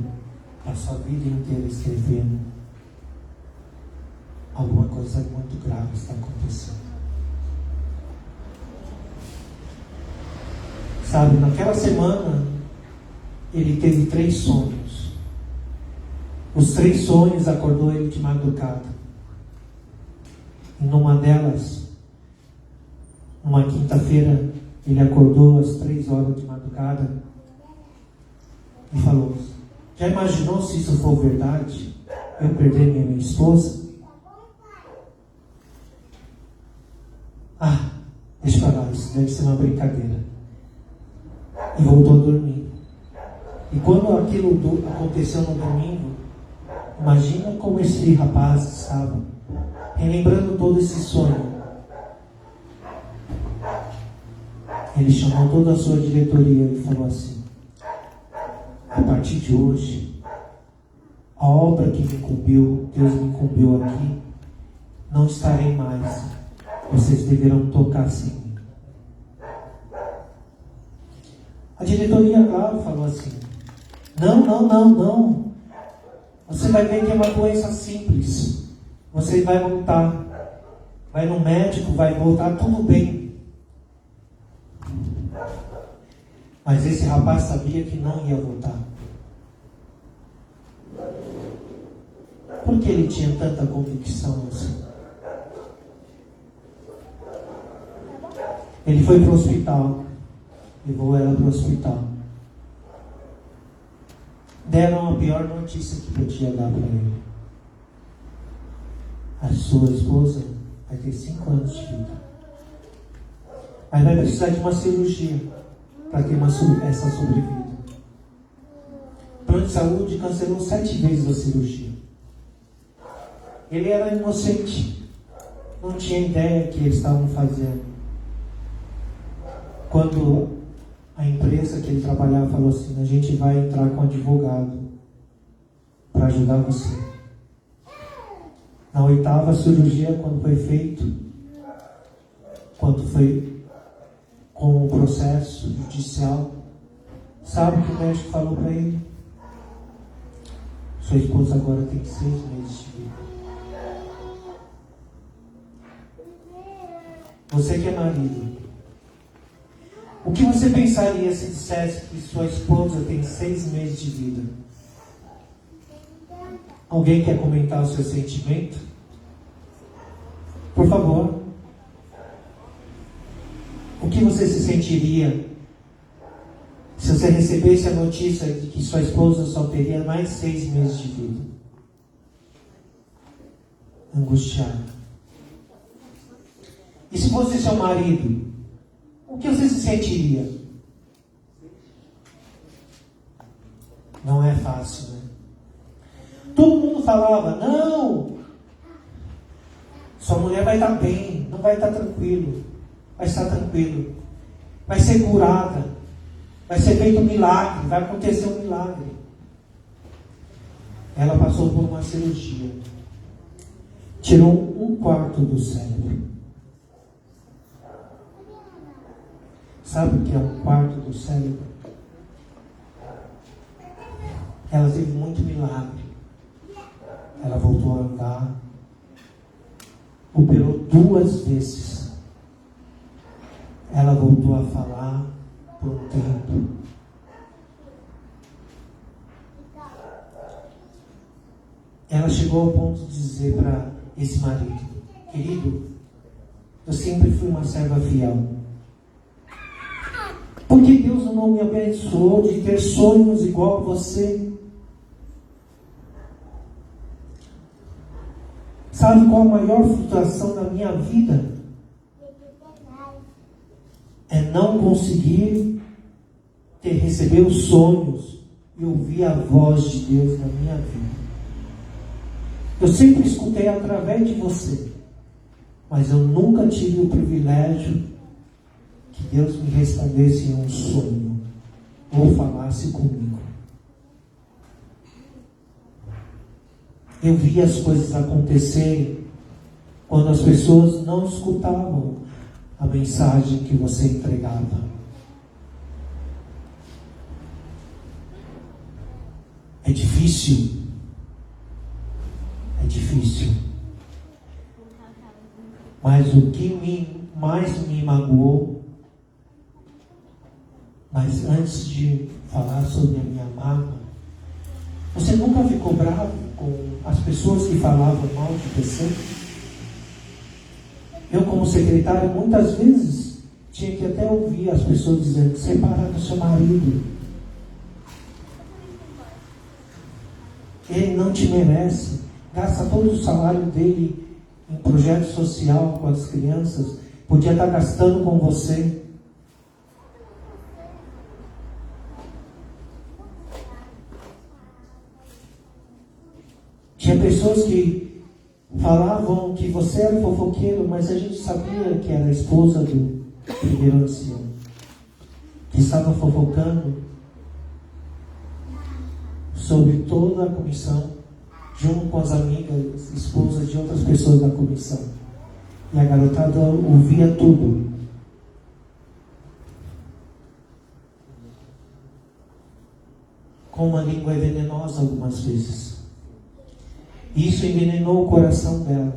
a sua vida inteira escrevendo, alguma coisa muito grave está acontecendo. Sabe, naquela semana, ele teve 3 sonhos. Os 3 sonhos acordou ele de madrugada. E numa delas, numa quinta-feira, ele acordou às 3 horas de madrugada e falou: já imaginou se isso for verdade? Eu perder minha esposa? Ah, deixa eu falar, isso deve ser uma brincadeira. E voltou a dormir. E quando aquilo aconteceu no domingo, imagina como esse rapaz estava, relembrando todo esse sonho. Ele chamou toda a sua diretoria e falou assim: a partir de hoje, a obra que me incumbiu, Deus me incumbiu aqui, não estarei mais. Vocês deverão tocar sem mim. A diretoria, claro, falou assim: não. Você vai ver que é uma doença simples. Você vai voltar. Vai no médico, vai voltar tudo bem. Mas esse rapaz sabia que não ia voltar. Por que ele tinha tanta convicção assim? Ele foi para o hospital. Levou ela para o hospital. Deram a pior notícia que podia dar para ele. A sua esposa vai ter 5 anos de vida. Mas vai precisar de uma cirurgia para ter essa sobrevida. O plano de saúde cancelou 7 vezes a cirurgia. Ele era inocente. Não tinha ideia que eles estavam fazendo. Quando a empresa que ele trabalhava falou assim: a gente vai entrar com um advogado para ajudar você. Na 8ª cirurgia, quando foi feito, quando foi com o processo judicial, sabe o que o médico falou para ele? Sua esposa agora tem 6 meses de vida. Você que é marido, o que você pensaria se dissesse que sua esposa tem 6 meses de vida? Alguém quer comentar o seu sentimento? Por favor. O que você se sentiria se você recebesse a notícia de que sua esposa só teria mais 6 meses de vida? Angustiado. E se fosse seu marido, o que você se sentiria? Não é fácil, né? Todo mundo falava: não, sua mulher vai estar bem, não vai estar tranquilo, vai estar tranquilo, vai ser curada, vai ser feito um milagre, vai acontecer um milagre. Ela passou por uma cirurgia, tirou 1/4 do cérebro. Sabe o que é um quarto do cérebro? Ela teve muito milagre. Ela voltou a andar. Operou 2 vezes. Ela voltou a falar por um tempo. Ela chegou ao ponto de dizer para esse marido: querido, eu sempre fui uma serva fiel. Por que Deus não me abençoou de ter sonhos igual a você? Sabe qual a maior frustração da minha vida? É não conseguir receber os sonhos e ouvir a voz de Deus na minha vida. Eu sempre escutei através de você, mas eu nunca tive o privilégio que Deus me respondesse em um sonho ou falasse comigo. Eu vi as coisas acontecerem quando as pessoas não escutavam a mensagem que você entregava. É difícil. É difícil. Mas o que mais me magoou, mas antes de falar sobre a minha mágoa, você nunca ficou bravo com as pessoas que falavam mal de você? Eu, como secretário, muitas vezes tinha que até ouvir as pessoas dizendo: separa do seu marido, ele não te merece, gasta todo o salário dele em projeto social com as crianças, podia estar gastando com você. Tinha pessoas que falavam que você era fofoqueiro, mas a gente sabia que era a esposa do primeiro ancião, que estava fofocando sobre toda a comissão, junto com as amigas, esposas de outras pessoas da comissão. E a garotada ouvia tudo. Com uma língua venenosa algumas vezes. Isso envenenou o coração dela.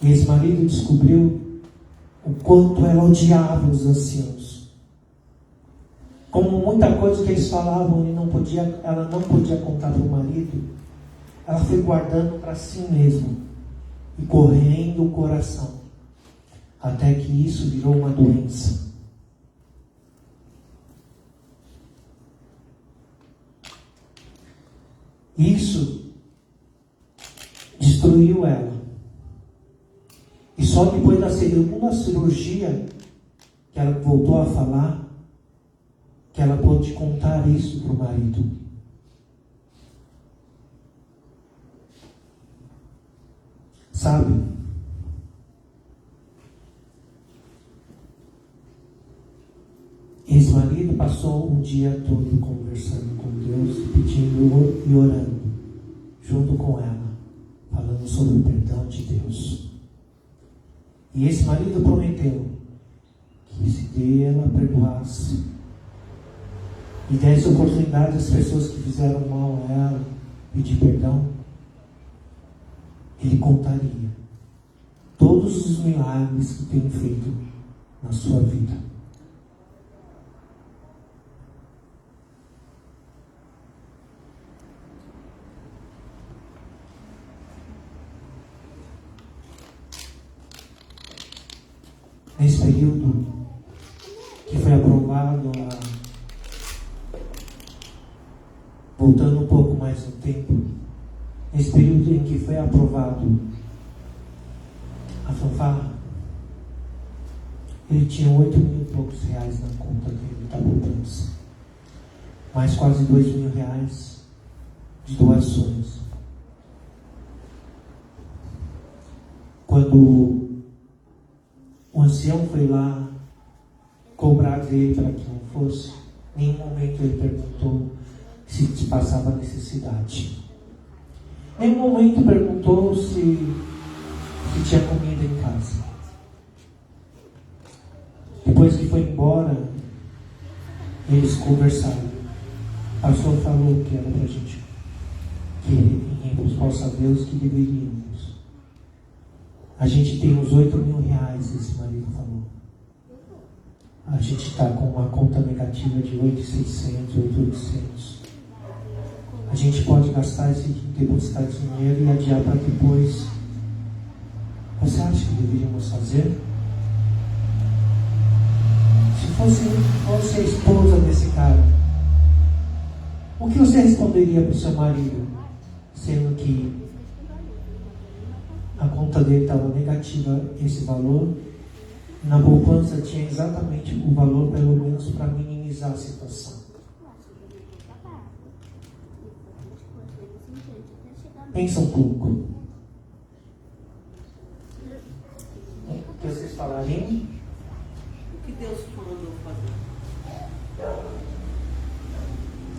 E esse marido descobriu o quanto ela odiava os anciãos. Como muita coisa que eles falavam e ela não podia contar para o marido, ela foi guardando para si mesma e correndo o coração, até que isso virou uma doença. Isso destruiu ela. E só depois da segunda cirurgia que ela voltou a falar, que ela pôde contar isso para o marido. Sabe? Esse marido passou um dia todo conversando com Deus, pedindo e orando, junto com ela, falando sobre o perdão de Deus. E esse marido prometeu que se ela perdoasse e desse oportunidade às pessoas que fizeram mal a ela pedir perdão, ele contaria todos os milagres que tem feito na sua vida. Nesse período que foi aprovado, voltando um pouco mais no tempo, nesse período em que foi aprovado a fanfarra, ele tinha 8 mil e poucos reais na conta dele da poupança, mais quase 2 mil reais de doações. Quando o ancião foi lá cobrar dele para que não fosse, em nenhum momento ele perguntou se te passava necessidade. Em nenhum momento perguntou se tinha comida em casa. Depois que foi foi embora, eles conversaram. O pastor falou que era para a gente, que em resposta a Deus, que deveríamos. A gente tem uns 8 mil reais, esse marido falou. A gente está com uma conta negativa de 8.600, 8.800. A gente pode gastar esse depositar esse dinheiro e adiar para depois. Você acha que deveríamos fazer? Se fosse a esposa desse cara, o que você responderia para o seu marido, sendo que a conta dele estava negativa esse valor, na poupança tinha exatamente o valor, pelo menos para minimizar a situação? Pensa um pouco. O que vocês falariam? O que Deus mandou fazer?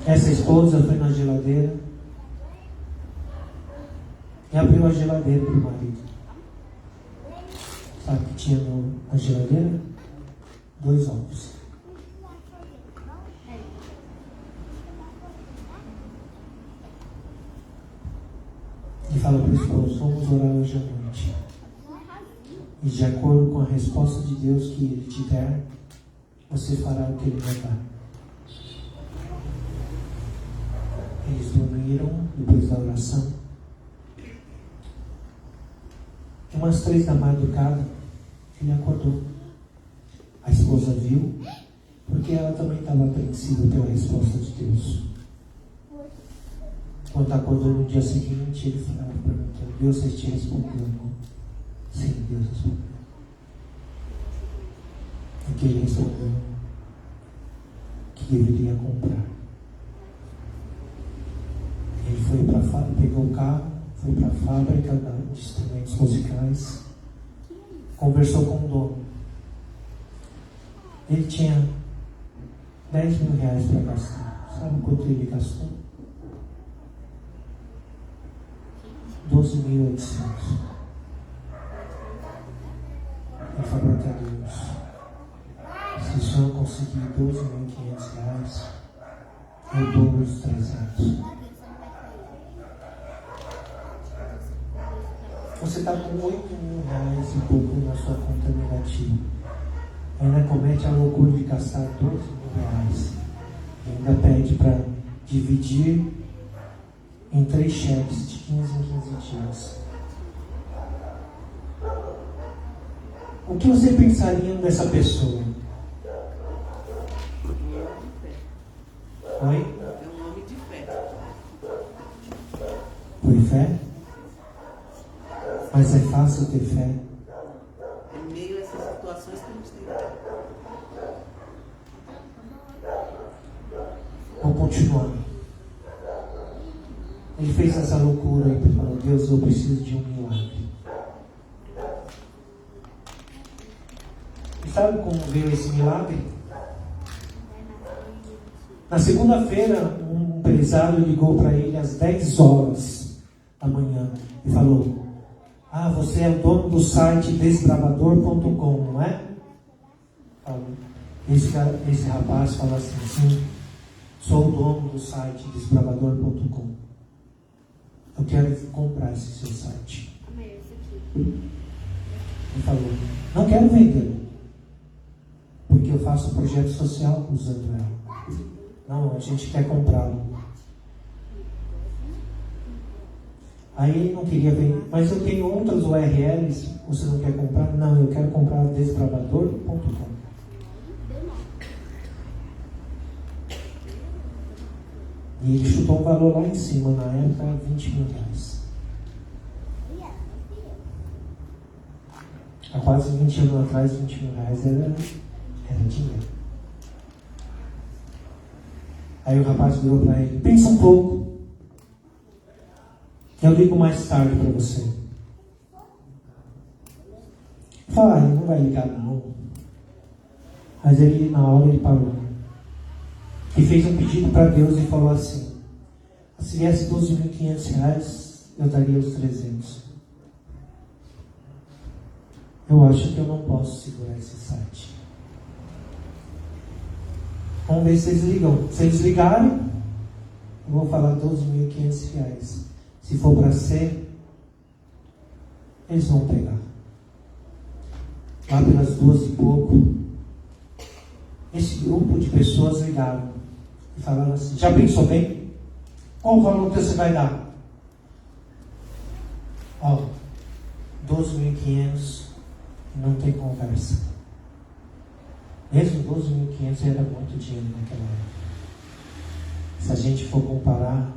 Essa esposa foi na geladeira e abriu a geladeira para o marido. Sabe o que tinha na geladeira? 2 ovos. E fala para o esposo: vamos orar hoje à noite. E de acordo com a resposta de Deus que Ele te der, você fará o que Ele mandar. Eles dormiram depois da oração. E umas 3 da madrugada, ele acordou. A esposa viu, porque ela também estava apreensiva pela resposta de Deus. Quando acordou no dia seguinte, ele falava, perguntando: Deus, você te respondeu? Não? Sim, Deus respondeu. E que ele respondeu que deveria comprar. Ele foi para a fábrica, pegou o carro, foi para a fábrica de instrumentos musicais, conversou com o dono. Ele tinha 10 mil reais para gastar. Sabe quanto ele gastou? 12.800. Ele falou para Deus: se o senhor conseguir 12.500 reais, eu dou os 300. Você está com 8 mil reais e pouco na sua conta negativa. Ainda comete a loucura de gastar 12 mil reais. E ainda pede para dividir em 3 cheques de 15 em 15 dias. O que você pensaria dessa pessoa? Oi? É um homem de fé. Por fé? Mas é fácil ter fé? Em meio a essas situações que a gente tem. Vou continuar. Ele fez essa loucura e falou: Deus, eu preciso de um milagre. E sabe como veio esse milagre? Na segunda-feira, um empresário ligou para ele às 10 horas da manhã e falou: ah, você é o dono do site desbravador.com, não é? Esse rapaz fala assim: sim, sou o dono do site desbravador.com. Eu quero comprar esse seu site. Ele falou: não quero vender, porque eu faço um projeto social usando ela. Não, a gente quer comprá-lo. Aí ele não queria vender, mas eu tenho outras URLs, você não quer comprar? Não, eu quero comprar desbravador.com. E ele chutou um valor lá em cima, na época, 20 mil reais. Há quase 20 anos atrás, 20 mil reais era dinheiro. Aí o rapaz virou para ele: pensa um pouco, eu ligo mais tarde para você. Fala: não vai ligar não. Mas ele, na hora, ele parou e fez um pedido para Deus e falou assim: se viesse 12.500 reais, eu daria os 300. Eu acho que eu não posso segurar esse site. Vamos ver se eles ligam. Se eles ligarem, eu vou falar 12.500 reais. Se for para ser, eles vão pegar. Lá pelas 2 e pouco, esse grupo de pessoas ligaram e falaram assim: já pensou bem? Qual o valor que você vai dar? Ó, 12.500, não tem conversa. Mesmo 12.500 era muito dinheiro naquela época. Se a gente for comparar,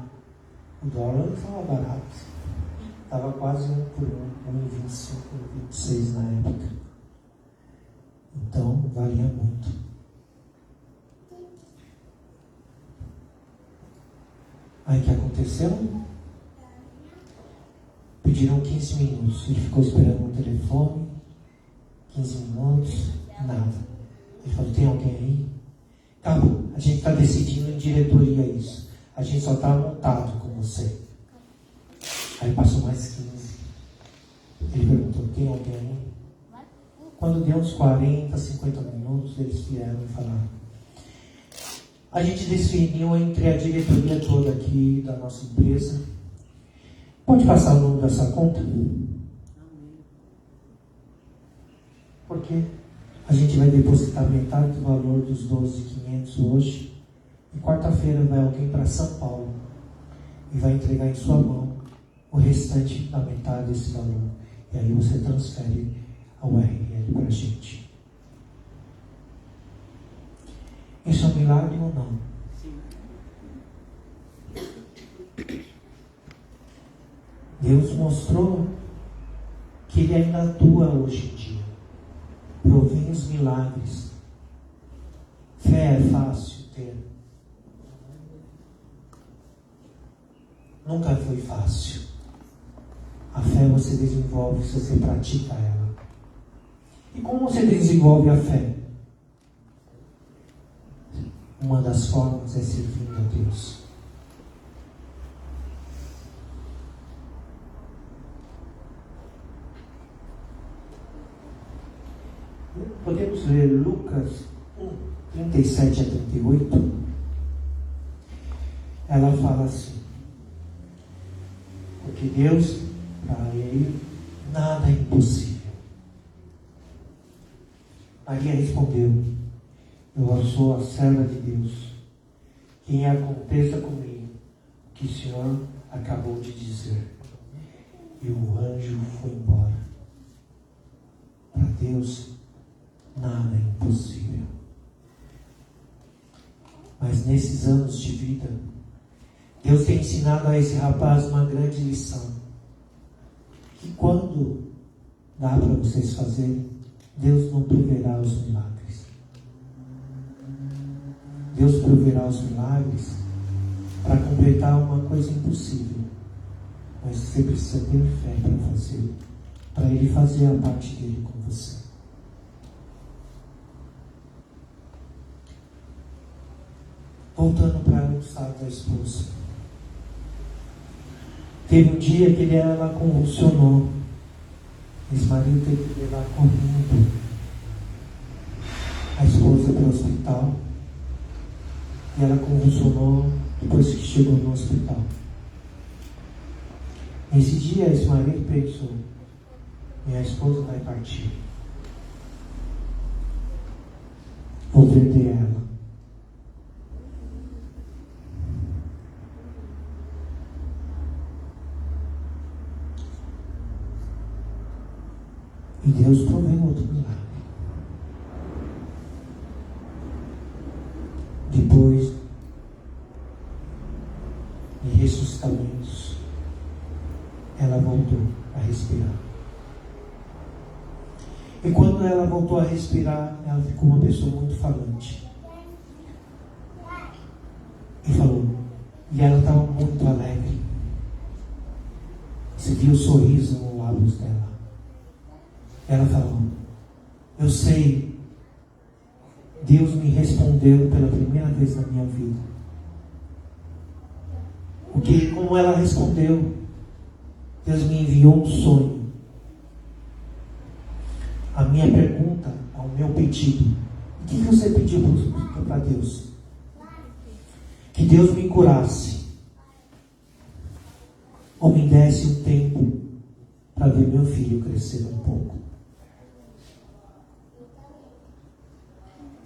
o dólar não estava barato. Estava quase 1 por 1, 1,25, 1,26 na época. Então, valia muito. Aí o que aconteceu? Pediram 15 minutos. Ele ficou esperando no telefone. 15 minutos, nada. Ele falou: tem alguém aí? Acabou. A gente está decidindo em diretoria isso. A gente só está montado com você. Aí passou mais 15. Ele perguntou: tem alguém aí? Quando deu uns 40, 50 minutos, eles vieram e falaram: a gente definiu entre a diretoria toda aqui da nossa empresa. Pode passar o nome dessa conta? Por quê? A gente vai depositar metade do valor dos 12.500 hoje. E quarta-feira vai alguém para São Paulo e vai entregar em sua mão o restante da metade desse valor. E aí você transfere ao URL para a gente. Isso é um milagre ou não? Sim. Deus mostrou que Ele ainda atua hoje em dia. Provém os milagres. Fé é fácil ter. Nunca foi fácil. A fé você desenvolve se você pratica ela. E como você desenvolve a fé? Uma das formas é servindo a Deus. Podemos ler Lucas 1, 37 a 38. Ela fala assim: porque Deus, para Ele, nada é impossível. Maria respondeu: eu sou a serva de Deus. Que aconteça comigo o que o Senhor acabou de dizer. E o anjo foi embora. Para Deus, nada é impossível. Mas nesses anos de vida, Deus tem ensinado a esse rapaz uma grande lição. Que quando dá para vocês fazerem, Deus não proverá os milagres. Deus proverá os milagres para completar uma coisa impossível. Mas você precisa ter fé para fazer, para Ele fazer a parte dele com você. Voltando para o estado da esposa. Teve um dia que ela convulsionou. Esse marido teve que levar correndo a esposa para o hospital. E ela convulsionou depois que chegou no hospital. Nesse dia, esse marido pensou: minha esposa vai partir. Vou perder ela. E Deus proveu outro milagre. Depois de ressuscitamentos, ela voltou a respirar. E quando ela voltou a respirar, ela ficou uma pessoa muito falante. E falou, e ela estava muito alegre. Você viu o sorriso nos lábios dela. Ela falou, eu sei, Deus me respondeu pela primeira vez na minha vida. Porque como ela respondeu, Deus me enviou um sonho. A minha pergunta, ao meu pedido, o que você pediu para Deus? que Deus me curasse, ou me desse um tempo para ver meu filho crescer um pouco.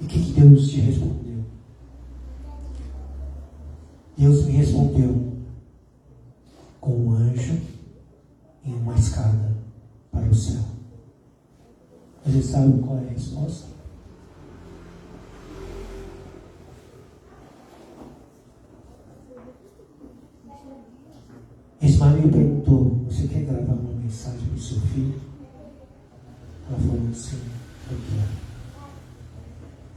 E o que Deus te respondeu? Deus me respondeu com um anjo e uma escada para o céu. Você sabe qual é a resposta? Ismael perguntou: você quer gravar uma mensagem para o seu filho? Ela falou: sim, eu quero.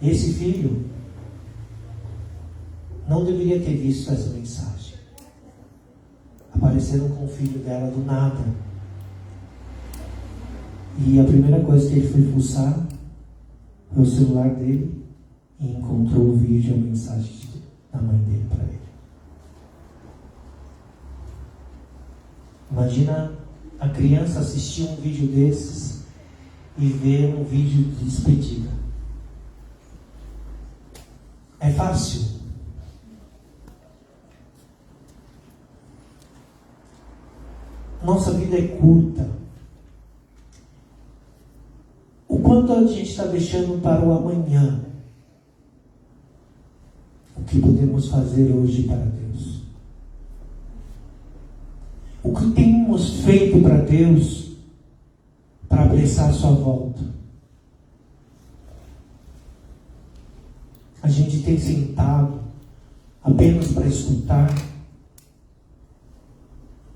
Esse filho não deveria ter visto essa mensagem. Apareceram com o filho dela do nada. E a primeira coisa que ele foi fuçar foi o celular dele e encontrou o vídeo e a mensagem da mãe dele para ele. Imagina a criança assistir um vídeo desses e ver um vídeo de despedida. É fácil. Nossa vida é curta. O quanto a gente está deixando para o amanhã o que podemos fazer hoje para Deus? O que temos feito para Deus para apressar a sua volta? A gente tem sentado apenas para escutar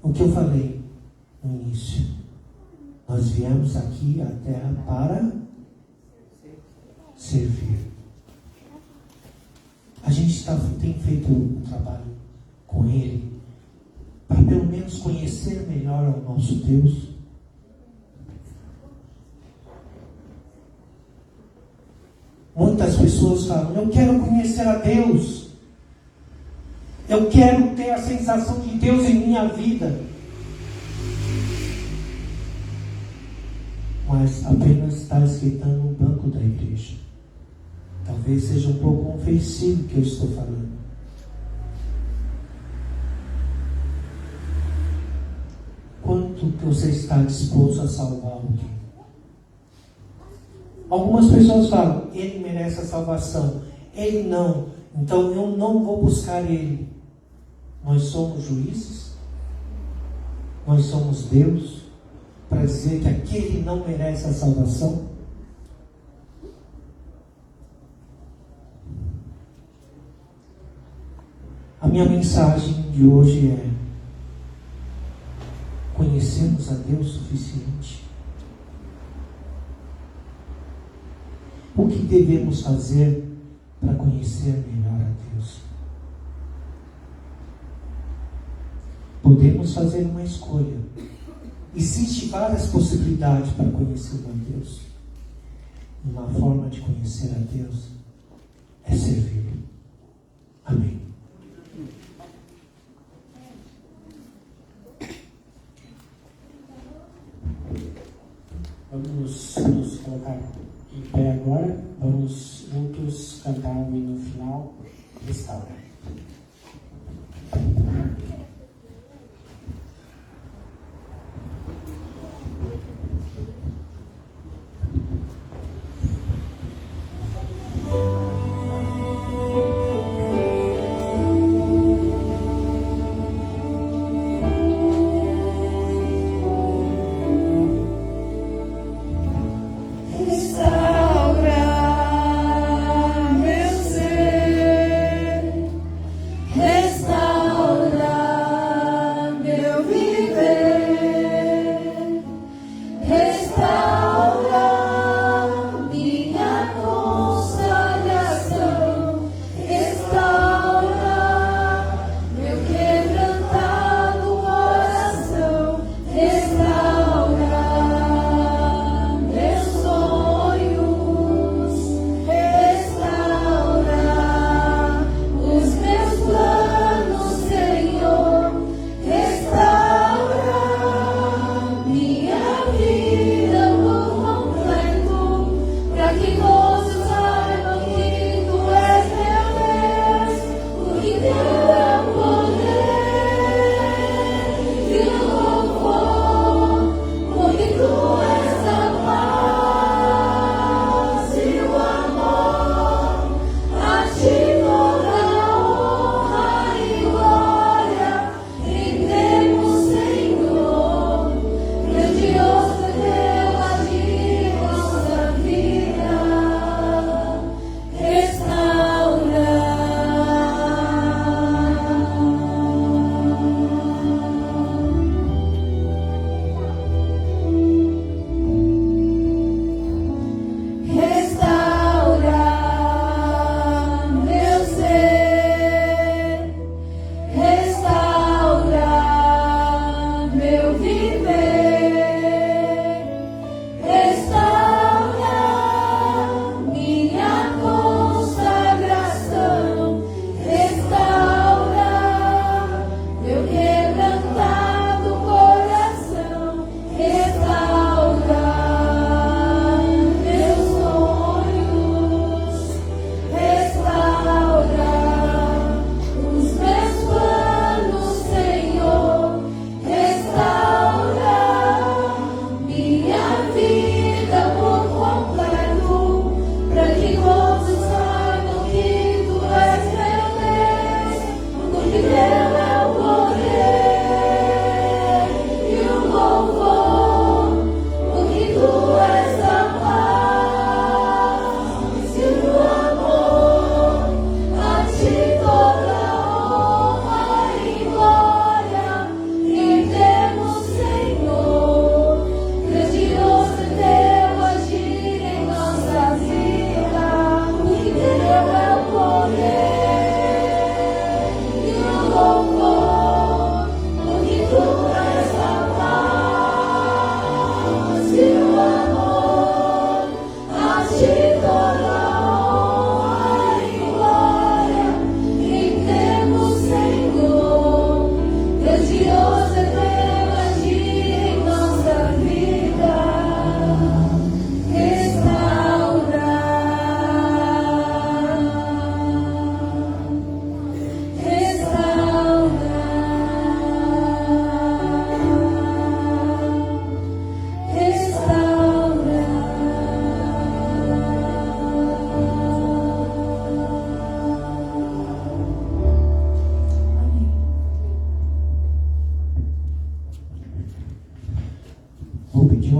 o que eu falei no início. Nós viemos aqui à Terra para servir. A gente tem feito um trabalho com Ele para pelo menos conhecer melhor o nosso Deus. Muitas pessoas falam: eu quero conhecer a Deus, eu quero ter a sensação de Deus em minha vida, mas apenas está esquentando o banco da igreja. Talvez seja um pouco ofensivo o que eu estou falando. Quanto que você está disposto a salvar alguém? Algumas pessoas falam: ele merece a salvação, ele não, então eu não vou buscar ele. Nós somos juízes? Nós somos Deus para dizer que aquele não merece a salvação? A minha mensagem de hoje é: conhecemos a Deus o suficiente? O que devemos fazer para conhecer melhor a Deus? Podemos fazer uma escolha. Existem várias possibilidades para conhecer a Deus. Uma forma de conhecer a Deus é servi-lo. Amém. Vamos nos colocar em pé agora. Vamos juntos cantar um hino final. Restaura. Que todos saibam que tu és meu Deus, o que Deus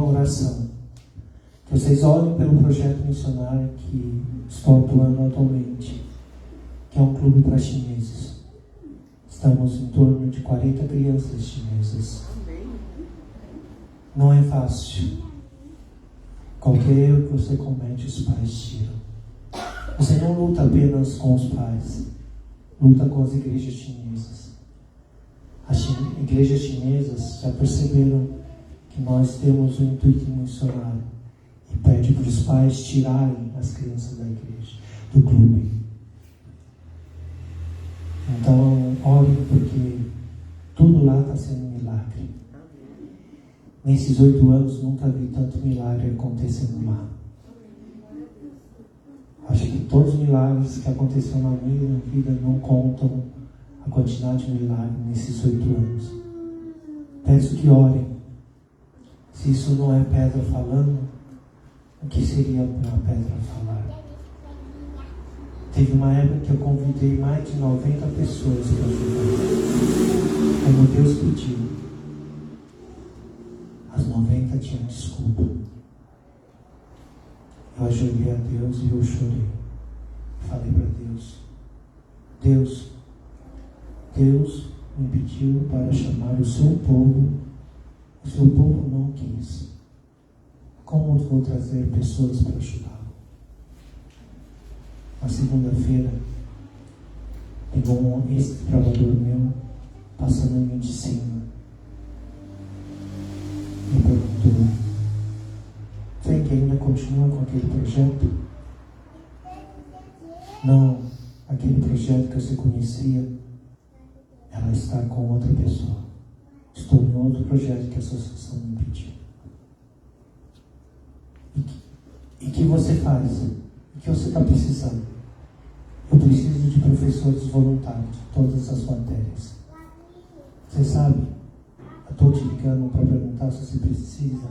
uma oração. Que vocês olhem pelo projeto missionário que estou atuando atualmente, que é um clube para chineses. Estamos em torno de 40 crianças chinesas. Não é fácil. Qualquer erro que você comete, os pais tiram. Você não luta apenas com os pais, luta com as igrejas chinesas. As igrejas chinesas já perceberam que nós temos um intuito missionário e pede para os pais tirarem as crianças da igreja, do clube. Então, orem, porque tudo lá está sendo um milagre. Nesses 8 anos, nunca vi tanto milagre acontecendo lá. Acho que todos os milagres que aconteceram na minha vida não contam a quantidade de milagres nesses 8 anos. Peço que orem. Se isso não é pedra falando, o que seria uma pedra falar? Teve uma época que eu convidei mais de 90 pessoas para ajudar. Como Deus pediu. As 90 tinham desculpa. Eu ajoelhei a Deus e eu chorei. Falei para Deus, Deus me pediu para chamar o seu povo não quis. Como eu vou trazer pessoas para ajudá-lo? Na segunda-feira, pegou um ex-trabalhador meu, passando em mim de cima. Me perguntou: você que ainda continua com aquele projeto? Não, aquele projeto que você conhecia, ela está com outra pessoa. Estou em outro projeto que a associação me pediu. E que você faz? O que você está precisando? Eu preciso de professores voluntários de todas as matérias. Você sabe, eu estou te ligando para perguntar se você precisa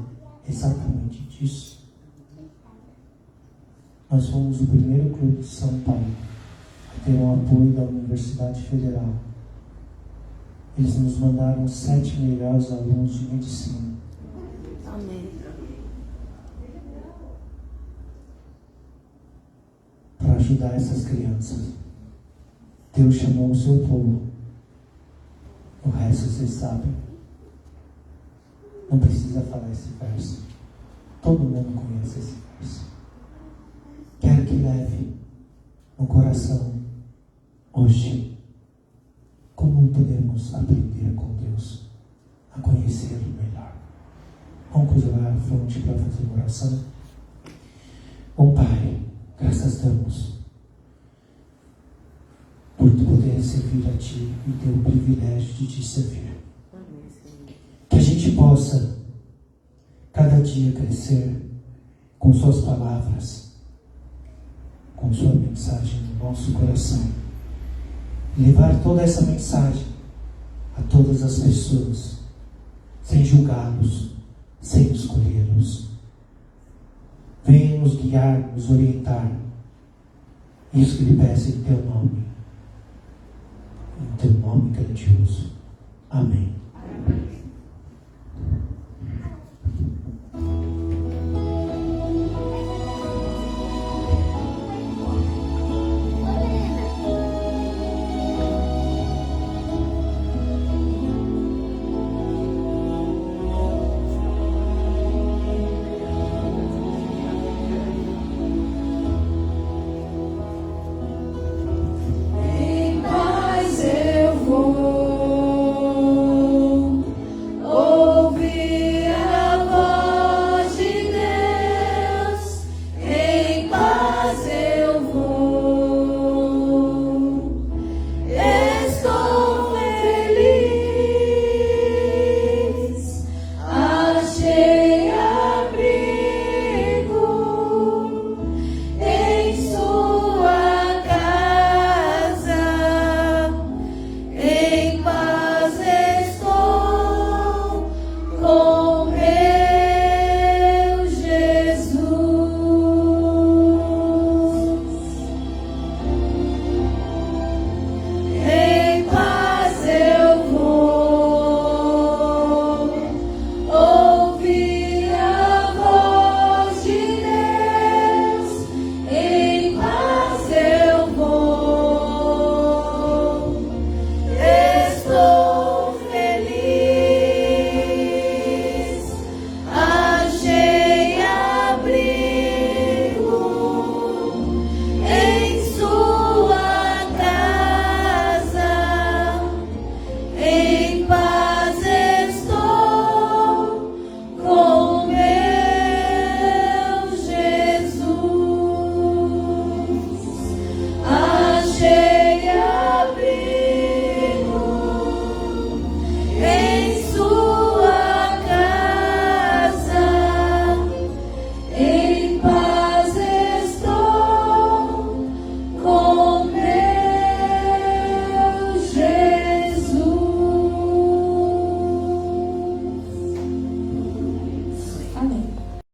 exatamente disso. Nós fomos o primeiro clube de São Paulo a ter o apoio da Universidade Federal. Eles nos mandaram 7 melhores alunos de medicina. Amém. Para ajudar essas crianças. Deus chamou o seu povo. O resto vocês sabem. Não precisa falar esse verso. Todo mundo conhece esse verso. Quero que leve no coração hoje como podemos aprender com Deus a conhecê-lo melhor. Vamos cruzar a fronte para fazer uma oração. Bom Pai, graças damos por poder servir a Ti e ter o privilégio de Te servir. Que a gente possa cada dia crescer com Suas palavras, com Sua mensagem no nosso coração. Levar toda essa mensagem a todas as pessoas, sem julgá-los, sem escolhê-los. Venha nos guiar, nos orientar. Isso que lhe peço em Teu nome. Em Teu nome grandioso. Amém.